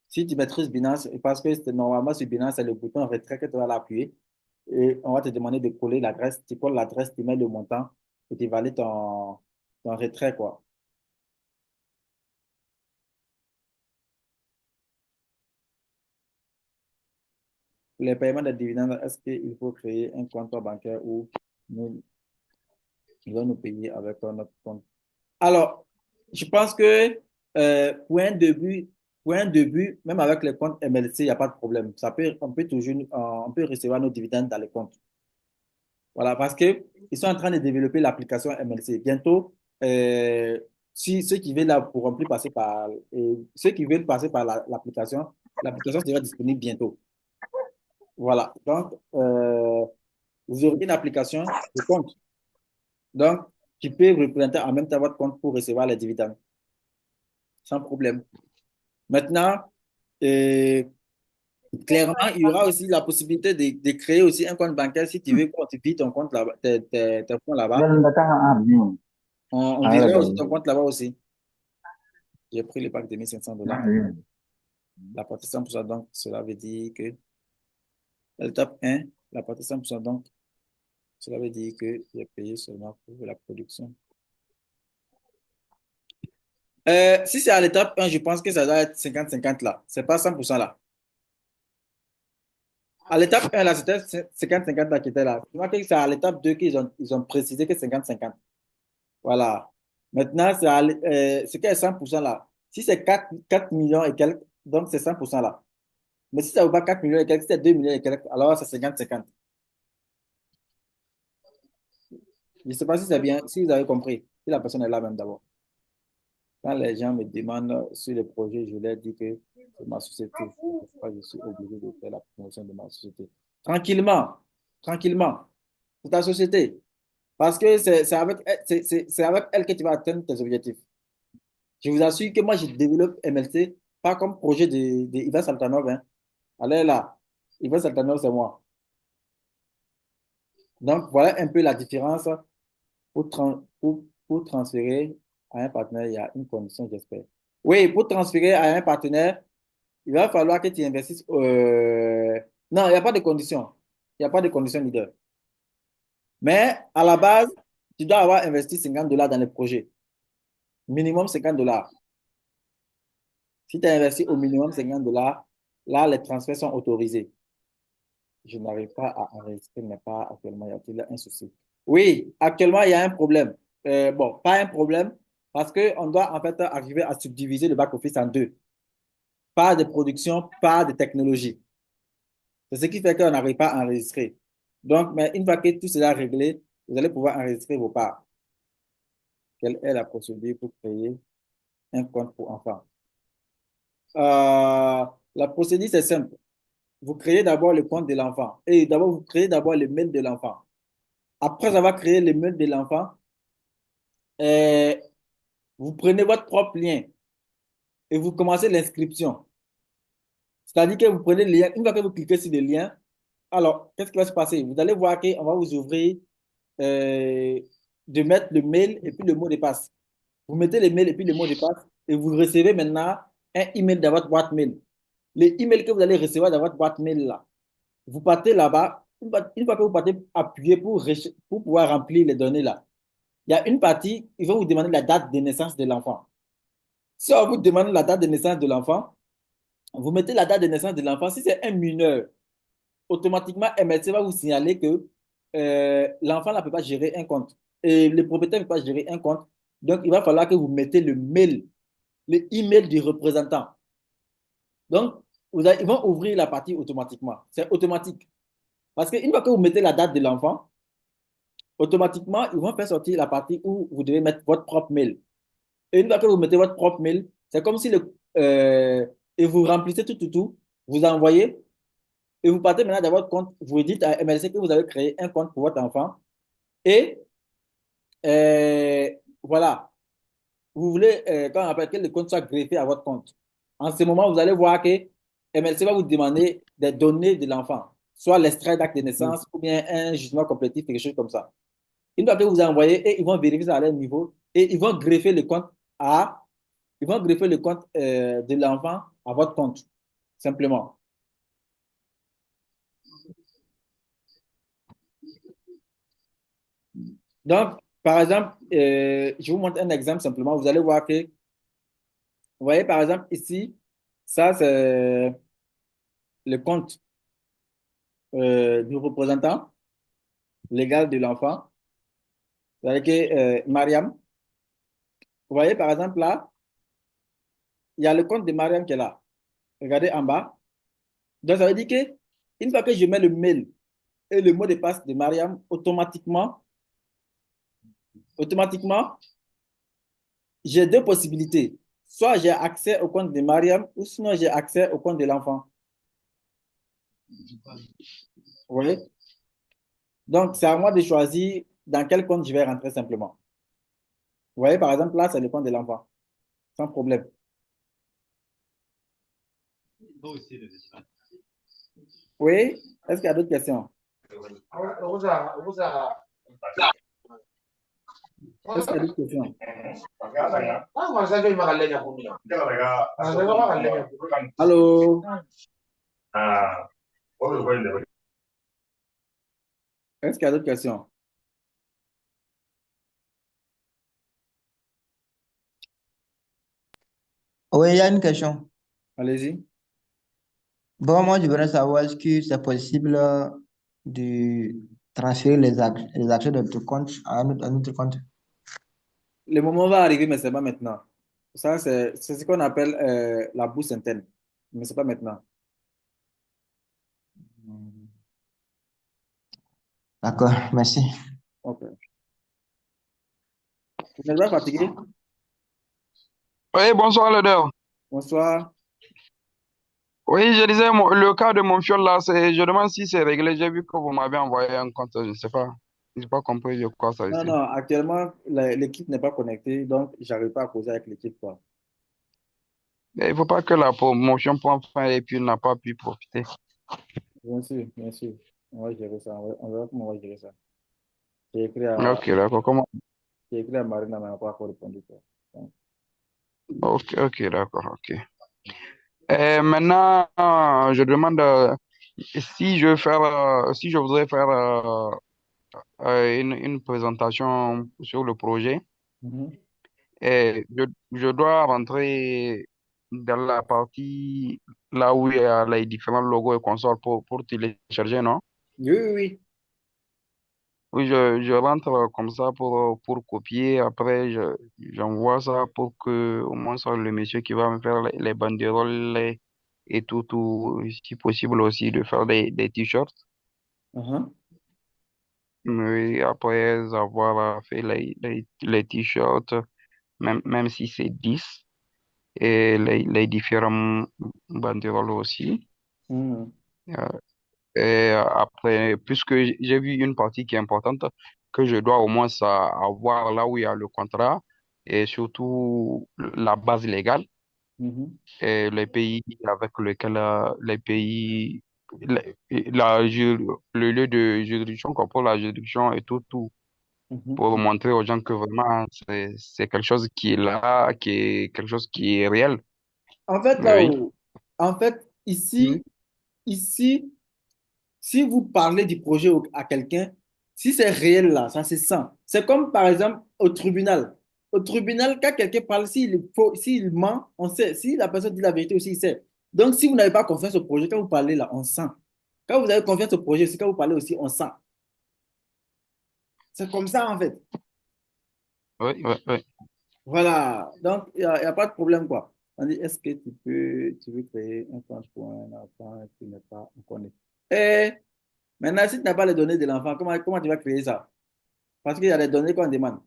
Si tu maîtrises Binance, parce que normalement sur Binance, c'est le bouton retrait que tu vas l'appuyer et on va te demander de coller l'adresse. Tu colles l'adresse, tu mets le montant et tu valides ton retrait, quoi. Pour les paiements de dividendes, est-ce qu'il faut créer un compte bancaire ou nous, ils vont nous payer avec notre compte? Alors, je pense que pour un début, même avec les comptes MLC, il n'y a pas de problème. On peut toujours, on peut recevoir nos dividendes dans les comptes. Voilà, parce que ils sont en train de développer l'application MLC. Bientôt, euh, si ceux qui veulent là pourront plus passer par, ceux qui veulent passer par l'application sera disponible bientôt. Voilà. Donc, vous aurez une application de compte. Donc, tu peux représenter en même temps votre compte pour recevoir les dividendes sans problème. Maintenant, euh, clairement, il y aura aussi la possibilité de créer aussi un compte bancaire si tu veux quantifier ton compte là-bas, tes fonds là-bas. Dan datang abdi. On Ada verra aussi dong. ton compte là-bas aussi. J'ai pris le pack de 1500 $. Nah, iya. La partie 100%, donc, cela veut dire que l'étape 1, la partie 100%, donc, cela veut dire que j'ai payé seulement pour la production. Si c'est à l'étape 1, je pense que ça doit être 50-50 là. C'est pas 100% là. À l'étape 1, là, c'était 50-50 là qui était là. Tu vois que c'est à l'étape 2 ils ont précisé que 50-50. Voilà. Maintenant, c'est que 100% là. Si c'est 4 millions et quelques, donc c'est 100% là. Mais si ça vaut pas 4 millions et quelques, si c'est 2 millions et quelques, alors c'est 50-50. Je ne sais pas si c'est bien, si vous avez compris, si la personne est là même d'abord. Quand les gens me demandent sur le projet, je leur dis que c'est ma société. Pourquoi je suis obligé de faire la promotion de ma société. Tranquillement, tranquillement. C'est ta société. Parce que c'est avec elle que tu vas atteindre tes objectifs. Je vous assure que moi, je développe MLC, pas comme projet de Ivan Saltanov. Hein. Allez là, Ivan Saltanov, c'est moi. Donc, voilà un peu la différence. Pour transférer à un partenaire, il y a une condition, j'espère. Oui, pour transférer à un partenaire, il va falloir que tu investisses. Non, il n'y a pas de condition. Il n'y a pas de condition leader. Mais à la base, tu dois avoir investi 50 $ dans le projet. Minimum 50 $. Si tu as investi au minimum 50 $, là, les transferts sont autorisés. Je n'arrive pas à enregistrer mais pas actuellement. Y a-t-il un souci? Oui, actuellement, il y a un problème. Bon, pas un problème, parce qu'on doit en fait arriver à subdiviser le back-office en deux. Pas de production, pas de technologie. C'est ce qui fait qu'on n'arrive pas à enregistrer. Donc, mais une fois que tout cela est réglé, vous allez pouvoir enregistrer vos parts. Quelle est la procédure pour créer un compte pour enfants? La procédure, c'est simple. Vous créez d'abord le compte de l'enfant. Et d'abord, vous créez d'abord le mail de l'enfant. Après avoir créé le mail de l'enfant, euh, vous prenez votre propre lien. et vous commencez l'inscription. C'est-à-dire que vous prenez le lien, une fois que vous cliquez sur le lien, alors, qu'est-ce qui va se passer? Vous allez voir qu'on va vous ouvrir euh, de mettre le mail et puis le mot de passe. Vous mettez le mail et puis le mot de passe et vous recevez maintenant un email dans votre boîte mail. Le email que vous allez recevoir dans votre boîte mail là, vous partez là-bas. Une fois que vous partez appuyer pour pouvoir remplir les données là, il y a une partie, ils vont vous demander la date de naissance de l'enfant. Si on vous demande la date de naissance de l'enfant, vous mettez la date de naissance de l'enfant. Si c'est un mineur, automatiquement, MLC va vous signaler que l'enfant ne peut pas gérer un compte. Et le propriétaire ne peut pas gérer un compte. Donc, il va falloir que vous mettez le mail, le email du représentant. Donc, ils vont ouvrir la partie automatiquement. C'est automatique. Parce qu'une fois que vous mettez la date de l'enfant, automatiquement, ils vont faire sortir la partie où vous devez mettre votre propre mail. Et une fois que vous mettez votre propre mail, c'est comme si et vous remplissez tout, vous envoyez, et vous partez maintenant dans votre compte, vous dites à MLC que vous avez créé un compte pour votre enfant, et euh, voilà, vous voulez, quand on appelle que le compte soit greffé à votre compte. En ce moment, vous allez voir que MLC va vous demander des données de l'enfant, soit l'extrait d'acte de naissance ou bien un jugement complétif, quelque chose comme ça. Une fois que vous envoyez, et ils vont vérifier ça à leur niveau, et ils vont greffer le compte à, ils vont greffer le compte de l'enfant à votre compte, simplement. Donc, par exemple, je vous montre un exemple simplement. Vous allez voir que, vous voyez, par exemple, ici, ça, c'est le compte du représentant légal de l'enfant. C'est-à-dire que Mariam, vous voyez, par exemple, là, il y a le compte de Mariam qui est là. Regardez en bas. Donc, ça veut dire que, une fois que je mets le mail et le mot de passe de Mariam, automatiquement, j'ai deux possibilités. Soit j'ai accès au compte de Mariam, ou sinon j'ai accès au compte de l'enfant. Vous voyez? Donc, c'est à moi de choisir dans quel compte je vais rentrer simplement. Vous voyez, par exemple, là, c'est le compte de l'enfant, sans problème. Oui? Est-ce qu'il y a d'autres questions? Est-ce qu'il y a d'autres questions? Allô? Est-ce qu'il y a d'autres questions? Oui, il y a une question. Allez-y. Bon, moi, je voudrais savoir est-ce que c'est possible de transférer les actions de notre compte à un autre compte? Le moment va arriver, mais ce n'est pas maintenant. Ça, c'est ce qu'on appelle la bourse interne. Mais ce n'est pas maintenant. D'accord, merci. OK. Vous n'êtes pas fatigué? Oui, bonsoir, leader. Bonsoir. Oui, je disais, le cas de mon fiole là, je demande si c'est réglé. J'ai vu que vous m'avez envoyé un compte, je ne sais pas. Je n'ai pas compris de quoi ça Non, ici. non, actuellement, l'équipe n'est pas connectée, donc j'arrive pas à causer avec l'équipe, quoi. Il ne faut pas que la promotion prenne fin et puis n'a pas pu profiter. Bien sûr, bien sûr. On va gérer ça. On verra comment on va gérer ça. J'ai écrit à, Ok, d'accord. Comment? j'ai écrit à Marina, mais elle n'a pas encore répondu, quoi. Donc, Ok, ok, d'accord, ok. Maintenant, je demande si je veux faire, si je voudrais faire une présentation sur le projet, mhm. je dois rentrer dans la partie là où il y a les différents logos et consorts pour télécharger, non? Oui, oui, oui. Oui, je rentre comme ça pour copier. Après, j'envoie ça pour que au moins soit le monsieur qui va me faire les banderoles et tout, si possible aussi de faire des t-shirts. Mhm. Oui, après avoir fait les t-shirts, même si c'est 10 et les différents banderoles aussi. Mhm. Euh, Et après, puisque j'ai vu une partie qui est importante, que je dois au moins avoir là où il y a le contrat et surtout la base légale. Mhm. et les pays avec lesquels les pays, le lieu de juridiction, quoi, pour la juridiction et tout, Mhm. pour montrer aux gens que vraiment c'est quelque chose qui est là, qui est quelque chose qui est réel. En fait, Oui. en fait, ici, si vous parlez du projet à quelqu'un, si c'est réel là, ça se sent. C'est comme par exemple au tribunal. Au tribunal, quand quelqu'un parle, s'il ment, on sait. Si la personne dit la vérité aussi, il sait. Donc, si vous n'avez pas confiance au projet, quand vous parlez là, on sent. Quand vous avez confiance au projet aussi, quand vous parlez aussi, on sent. C'est comme ça en fait. Oui, oui, oui. Voilà. Donc, il y a pas de problème quoi. On dit, est-ce que tu veux créer un compte pour un enfant qui n'est pas encore né? Et maintenant, si tu n'as pas les données de l'enfant, comment tu vas créer ça? Parce qu'il y a des données qu'on demande.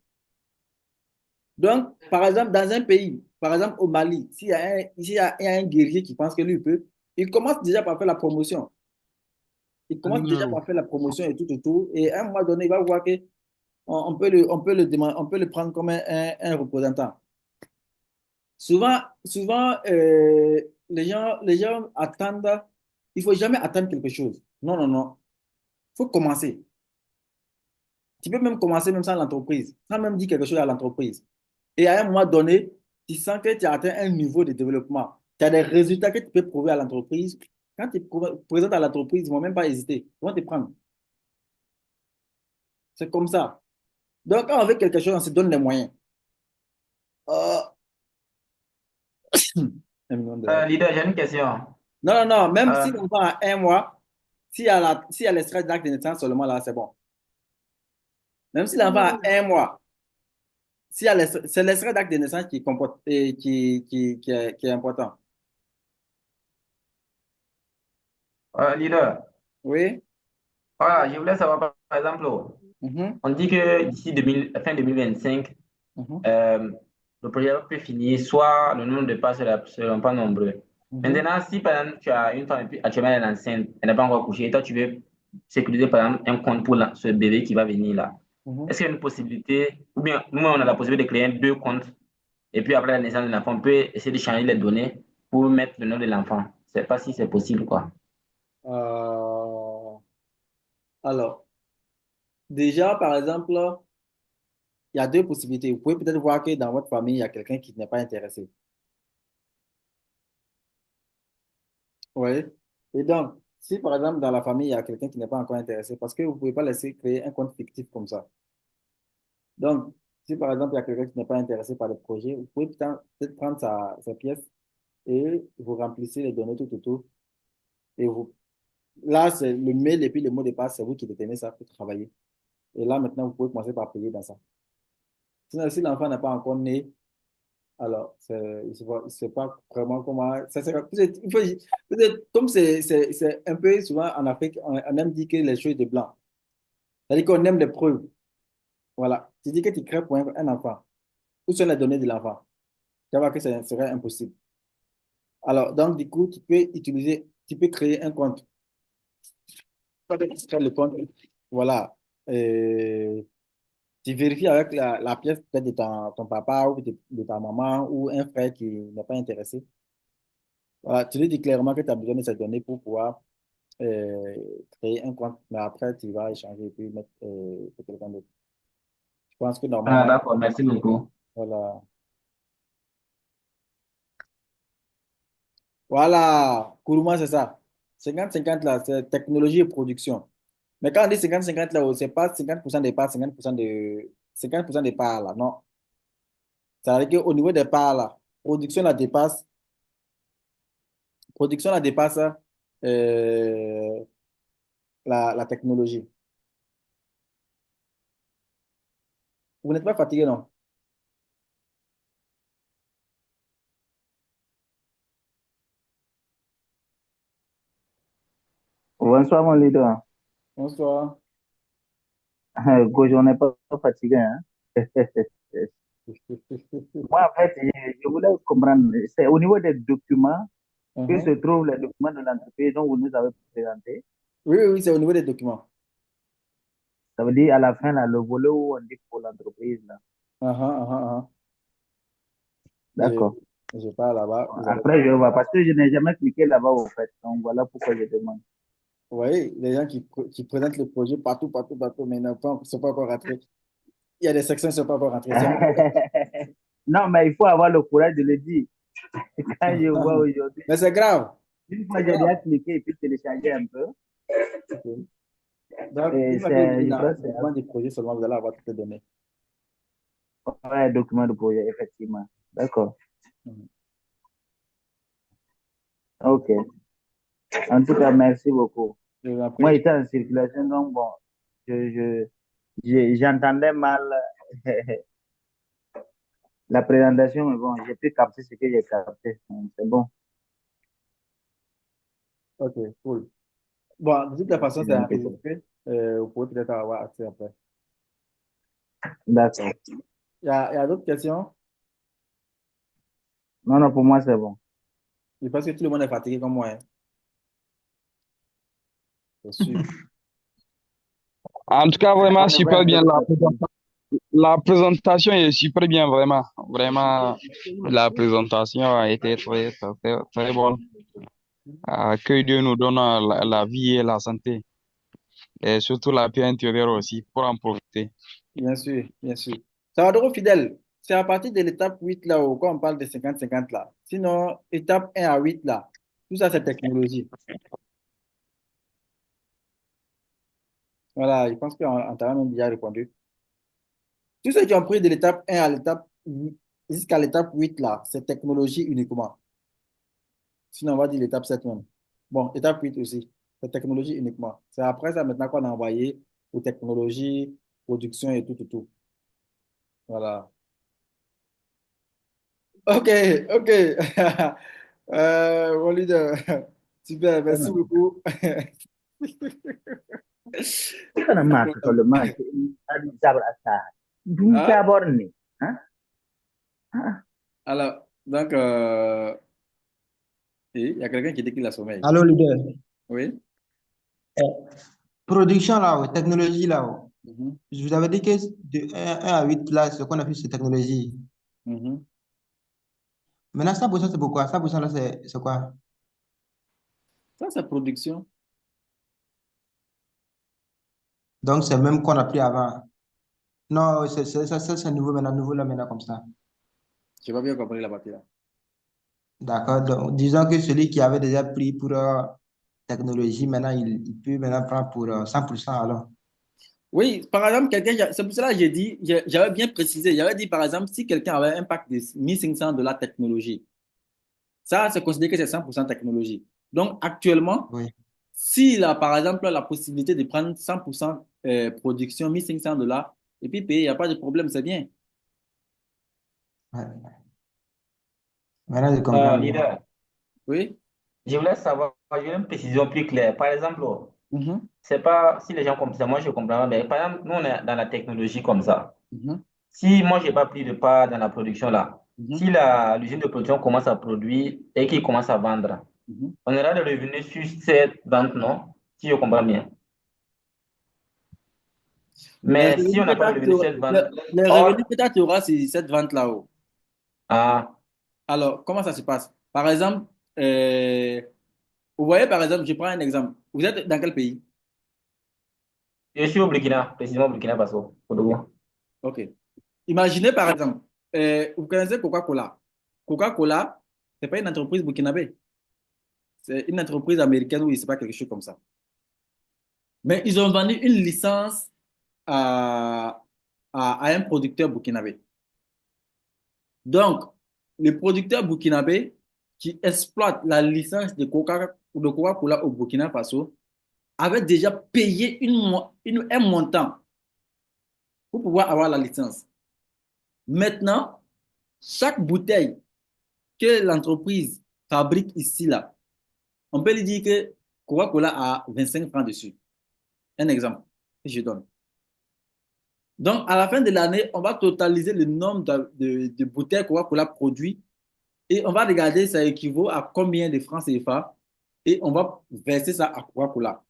Donc, par exemple, dans un pays, par exemple au Mali, s'il y a un guerrier qui pense que lui il peut, il commence déjà par faire la promotion. Il commence déjà par faire la promotion et tout, tout, tout. Et à un moment donné, il va voir que on peut le prendre comme un représentant. Souvent les gens attendent. Il ne faut jamais attendre quelque chose. Non, non, non. Il faut commencer. Tu peux même commencer même sans l'entreprise, sans même dire quelque chose à l'entreprise. Et à un moment donné, tu sens que tu as atteint un niveau de développement. Tu as des résultats que tu peux prouver à l'entreprise. Quand tu présentes à l'entreprise, ils ne vont même pas hésiter. Ils vont te prendre. C'est comme ça. Donc, quand on veut quelque chose, on se donne les moyens. Euh, un million de dollars. Leader, j'ai une question. Non, non, non. Même Euh, si l'enfant a un mois, s'il y a l'extrait d'acte de naissance seulement là, c'est bon. Même si l'enfant a un mois, c'est l'extrait d'acte de naissance qui comporte et qui est important. leader, Oui. voilà, je voulais savoir par exemple, Mhm, on dit que d'ici fin 2025, mhm, euh, le projet peut finir, soit le nombre de pas seront pas nombreux. mhm, Maintenant, si par exemple tu as une femme et puis actuellement elle est enceinte, elle n'est pas encore couchée, et toi tu veux sécuriser par exemple un compte pour ce bébé qui va venir là, mhm. est-ce qu'il y a une possibilité, ou bien nous on a la possibilité de créer deux comptes, et puis après la naissance de l'enfant, on peut essayer de changer les données pour mettre le nom de l'enfant. Je ne sais pas si c'est possible, quoi. Euh, alors, déjà, par exemple, il y a deux possibilités. Vous pouvez peut-être voir que dans votre famille, il y a quelqu'un qui n'est pas intéressé. Oui. Et donc, si par exemple, dans la famille, il y a quelqu'un qui n'est pas encore intéressé, parce que vous ne pouvez pas laisser créer un compte fictif comme ça. Donc, si par exemple, il y a quelqu'un qui n'est pas intéressé par le projet, vous pouvez peut-être prendre sa pièce et vous remplissez les données tout autour. Et là, c'est le mail et puis le mot de passe, c'est vous qui détenez ça pour travailler. Et là, maintenant, vous pouvez commencer par payer dans ça. Sinon, si l'enfant n'est pas encore né, alors, il sait pas vraiment comment. Comme c'est un peu souvent en Afrique, on aime dire que les choses de blanc. C'est-à-dire qu'on aime les preuves. Voilà. Tu dis que tu crées pour un enfant. Où sont les données de l'enfant? Tu vas voir que ce serait impossible. Alors, donc, du coup, tu peux créer un compte. Tu crées le compte. Voilà. Euh, Tu vérifies avec la pièce peut-être de ton papa ou de ta maman ou un frère qui n'est pas intéressé. Voilà, tu lui dis clairement que tu as besoin de ces données pour pouvoir créer un compte, mais après, tu vas échanger et puis mettre pour quelqu'un d'autre. Je pense que Ah, normalement, d'accord, merci beaucoup. voilà. Voilà, Kourouma, c'est ça. 50-50 là, c'est technologie et production. Mais quand on dit 50-50 là, c'est pas 50% des parts, 50% des parts là, non. Ça veut dire qu'au niveau des parts là, production la dépasse, production la dépasse euh, la technologie. Vous n'êtes pas fatigué, non? Bonsoir, mon leader. Bonsoir. Gauche, on n'est pas fatigué, hein. Moi, en fait, je voulais comprendre, c'est au niveau des documents que se Mhm. trouvent les documents de l'entreprise dont vous nous avez présenté. Oui, oui, oui, c'est au niveau des documents. Ça veut dire à la fin, là, le volet où on dit pour l'entreprise, là. Ah, ah, ah, ah. Et D'accord. Je pars là-bas, vous allez Après, je vois, parce que je n'ai jamais cliqué là-bas, au fait. Donc, voilà pourquoi je demande. Vous voyez, les gens qui présentent le projet partout, partout, partout, mais ne sont pas encore rentrés. Il y a des sections qui ne sont pas encore rentrées. Non, mais il faut avoir le courage de le dire. Quand je vois aujourd'hui, Mais c'est grave. une C'est fois j'ai grave. déjà cliqué et puis téléchargé un peu, Ok. Donc, et une fois que vous c'est, venez je dans crois le que c'est document du projet seulement, vous allez avoir toutes les données. un document de projet, effectivement. D'accord. Mhm. OK. En tout cas, merci beaucoup. Je vous en Moi, prie. j'étais en circulation, donc bon, j'entendais mal la présentation, mais bon, j'ai pu capter ce que j'ai capté. Donc, c'est bon. Ok, cool. Bon, de toutes les façons, c'est Merci un peu. enregistré. Vous pouvez peut-être avoir accès après. D'accord. Il y a d'autres questions? Non, non, pour moi, c'est bon. Je pense que tout le monde est fatigué comme moi, hein. C'est sûr. En tout cas, vraiment On est un super peu bien. fatigué. La présentation est super bien, vraiment. Vraiment, la présentation a été très, très, très, très bonne. Que Dieu nous donne la vie et la santé. Et surtout la paix intérieure aussi, pour en profiter. Bien sûr, bien sûr. Salvador Fidèle, c'est à partir de l'étape 8 là, où, quand on parle de 50-50 là. Sinon, étape 1 à 8 là, tout ça, c'est technologie. Voilà, je pense qu'on t'a même déjà répondu. Tous ceux qui ont pris de l'étape 1 à l'étape jusqu'à l'étape 8 là, c'est technologie uniquement. Sinon, on va dire l'étape 7 même. Bon, étape 8 aussi, c'est technologie uniquement. C'est après ça maintenant qu'on a envoyé aux technologies, production et tout, tout, tout. Voilà. Ok, ok. Mon leader, super, merci Vraiment. beaucoup. Kana mata seulement, c'est une admirable affaire. D'où Ah, d'abord né, hein? Ah, alors, donc, il y a quelqu'un qui dit qu'il a sommeil. Allô, leader. Oui? Production là-haut, technologie là-haut. Mhm, Je vous avais dit que de 1 à 8 là, ce qu'on appelle c'est technologie. mhm. Maintenant, 100% c'est pourquoi? 100% là, c'est quoi? Ça, c'est production. Donc, c'est le même qu'on a pris avant. Non, c'est nouveau maintenant, nouveau là maintenant comme ça. Je n'ai pas bien compris la partie là. D'accord. Donc, disons que celui qui avait déjà pris pour technologie, maintenant, il peut maintenant prendre pour 100% alors. Oui, par exemple, c'est pour cela que j'ai dit, j'avais bien précisé, j'avais dit par exemple, si quelqu'un avait un pack de 1500 de la technologie, ça, c'est considéré que c'est 100% technologie. Donc, actuellement, Oui. s'il a par exemple la possibilité de prendre 100% production, 1500 et puis payer, il n'y a pas de problème, c'est bien. Ouais. Maintenant, je comprends mieux. Leader, Oui? je voulais savoir, j'ai une précision plus claire. Par exemple, Mhm, c'est pas si les gens comprennent ça, moi je comprends pas, mais par exemple, nous on est dans la technologie comme ça. mhm, Si moi j'ai pas pris de part dans la production là, mhm, si l'usine de production commence à produire et qu'il commence à vendre, mhm. on aura des revenus sur cette vente, non? Si je comprends bien. Les Mais si on revenus n'a que pas de toi, revenus sur cette vente, les revenus or, que toi, tu auras sur cette vente là-haut. ah, Alors, comment ça se passe? Par exemple, vous voyez, par exemple, je prends un exemple. Vous êtes dans quel pays? je suis au Burkina, précisément au Burkina Faso, OK. Ouagadougou. OK. Imaginez, par exemple, vous connaissez Coca-Cola. Coca-Cola, ce n'est pas une entreprise burkinabé. C'est une entreprise américaine, oui, c'est pas quelque chose comme ça. Mais ils ont vendu une licence à, à un producteur burkinabé. Donc, le producteur burkinabé qui exploite la licence de Coca-Cola au Burkina Faso avait déjà payé un montant pour pouvoir avoir la licence. Maintenant, chaque bouteille que l'entreprise fabrique ici, là, on peut lui dire que Coca-Cola a 25 francs dessus. Un exemple que je donne. Donc, à la fin de l'année, on va totaliser le nombre de bouteilles Coca-Cola produit et on va regarder ça équivaut à combien de francs CFA et on va verser ça à Coca-Cola.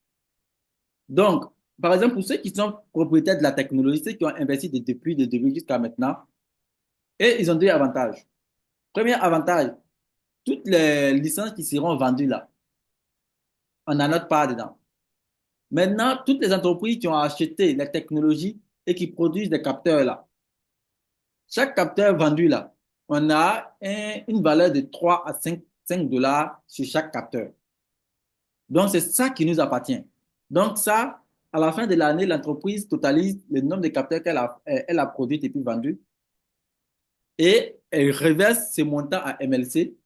Donc, par exemple, pour ceux qui sont propriétaires de la technologie, ceux qui ont investi depuis le début jusqu'à maintenant, et ils ont deux avantages. Premier avantage, toutes les licences qui seront vendues là, on a notre part dedans. Maintenant, toutes les entreprises qui ont acheté les technologies et qui produisent des capteurs là, chaque capteur vendu là, on a une valeur de 3 à 5 dollars sur chaque capteur. Donc, c'est ça qui nous appartient. Donc, ça, à la fin de l'année, l'entreprise totalise le nombre de capteurs elle a produits et puis vendus et elle reverse ces montants à MLC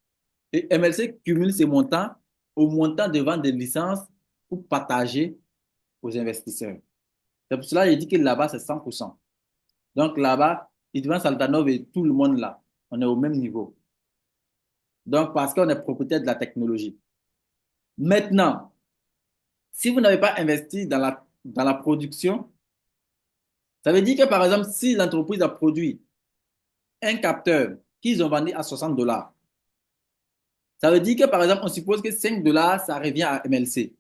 et MLC cumule ces montants au montant de vente des licences pour partager aux investisseurs. C'est pour cela que je dis que là-bas, c'est 100%. Donc là-bas, Idriss Saltanov et tout le monde là, on est au même niveau. Donc, parce qu'on est propriétaire de la technologie. Maintenant, si vous n'avez pas investi dans la production, ça veut dire que par exemple, si l'entreprise a produit un capteur qu'ils ont vendu à 60 dollars, ça veut dire que par exemple, on suppose que 5 dollars, ça revient à MLC.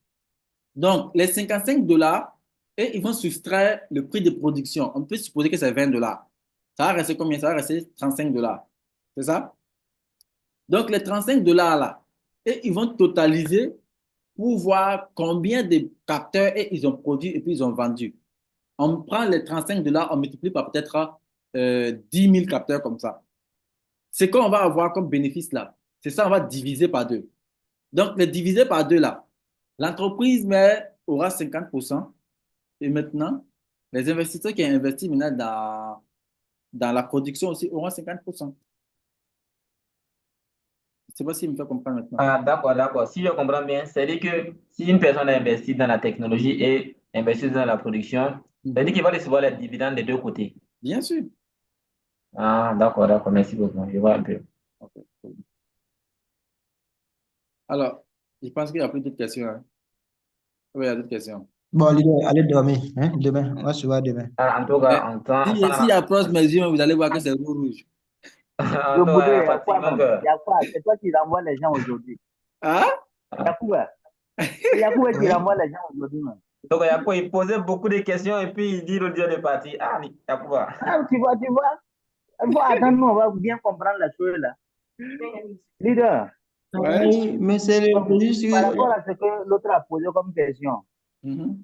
Donc, les 55 dollars, et ils vont soustraire le prix de production. On peut supposer que c'est 20 dollars. Ça va rester combien? Ça va rester 35 dollars. C'est ça? Donc, les 35 dollars là, et ils vont totaliser pour voir combien de capteurs ils ont produit et puis ils ont vendu. On prend les 35 dollars, on multiplie par peut-être 10 000 capteurs comme ça. C'est qu'on va avoir comme bénéfice là. C'est ça, on va diviser par deux. Donc, le diviser par deux là, l'entreprise aura 50%. Et maintenant, les investisseurs qui ont investi maintenant dans la production aussi auront 50%. Je ne sais pas s'il me fait comprendre maintenant. Ah, d'accord, d'accord. Si je comprends bien, c'est-à-dire que si une personne a investi dans la technologie et investi dans la production, c'est-à-dire qu'il va recevoir les dividendes des deux côtés. Bien sûr. Ah, d'accord, d'accord. Merci beaucoup. Je vois un peu. Okay. Alors, je pense qu'il n'y a plus d'autres questions. Hein. Oui, il y a d'autres questions. Bon, leader, allez dormir. Hein? Demain, on va se voir demain. Ah, en tout Mais cas, si approche mes yeux, vous allez voir que c'est rouge. Le boulot, il y a quoi, non? Il y a quoi? C'est toi qui renvoies les gens aujourd'hui. Hein? Yacouba. C'est Yacouba qui Oui. renvoie les gens aujourd'hui. Donc, Yacouba, il posait beaucoup de questions et puis il dit le dieu de parti. Ah, Yacouba. Ah, tu vois. Il faut attendre, nous, on va bien comprendre la chose là. Leader, Ouais. Oui, mais c'est juste par que rapport à ce que l'autre a posé comme question, Mhm.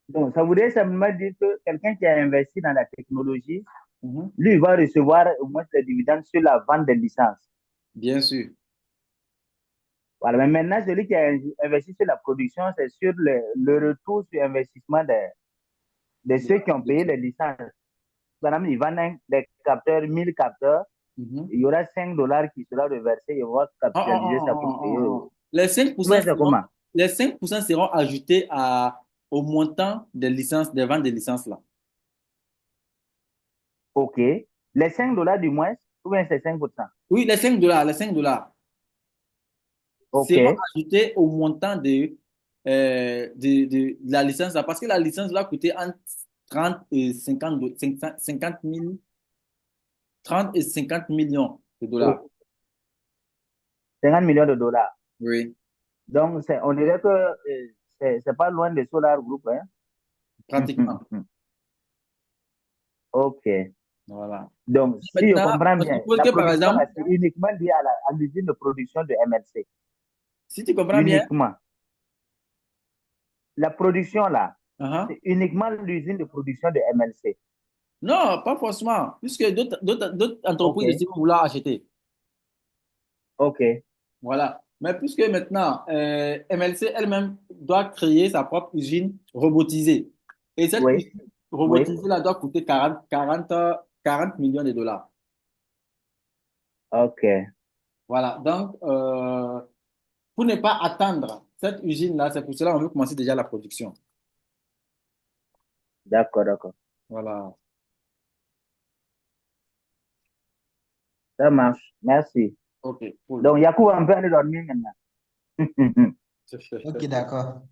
donc ça voudrait simplement dire que quelqu'un qui a investi dans la technologie, Mhm. lui, il va recevoir au moins des dividendes sur la vente des licences. Bien sûr. Voilà, mais maintenant, celui qui a investi sur la production, c'est sur le retour sur investissement de ceux qui ont payé les licences. Par exemple, ils vendent des capteurs, 1000 capteurs, Mhm. il y aura 5 dollars qui sera reversé, ils vont capitaliser ça pour payer. Les 5% Ouais, c'est comment? les 5% seront ajoutés au montant des licences, des ventes des licences là. OK. Les 5 dollars du moins, ou bien c'est 5%? Oui, les 5 dollars, les 5 dollars OK. seront ajoutés au montant de la licence là, parce que la licence va coûter entre 30 et 50 000, 30 et 50 millions de dollars. 50 millions de dollars. Oui, Donc, on dirait que c'est pas loin de Solar Group. Hein? pratiquement. OK. Voilà. Donc, si je Maintenant, comprends on bien, suppose la que par production, exemple, là, c'est uniquement lié à l'usine de production de MLC. si tu comprends bien, Uniquement. La production, là, uh-huh. c'est uniquement l'usine de production de MLC. Non, pas forcément, puisque d'autres entreprises OK. aussi vont vouloir acheter. OK. Voilà. Mais puisque maintenant, MLC elle-même doit créer sa propre usine robotisée. Et cette Oui. usine Oui. robotisée-là doit coûter 40 millions de dollars. OK. Voilà. Donc, pour ne pas attendre cette usine-là, c'est pour cela qu'on veut commencer déjà la production. D'accord, d'accord. Voilà. Ça marche. Merci. OK, cool. Donc, Yacoub, on peut aller dormir maintenant. Ok, d'accord.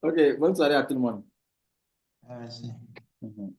OK, bonne soirée à tout le monde. Merci. Mhm.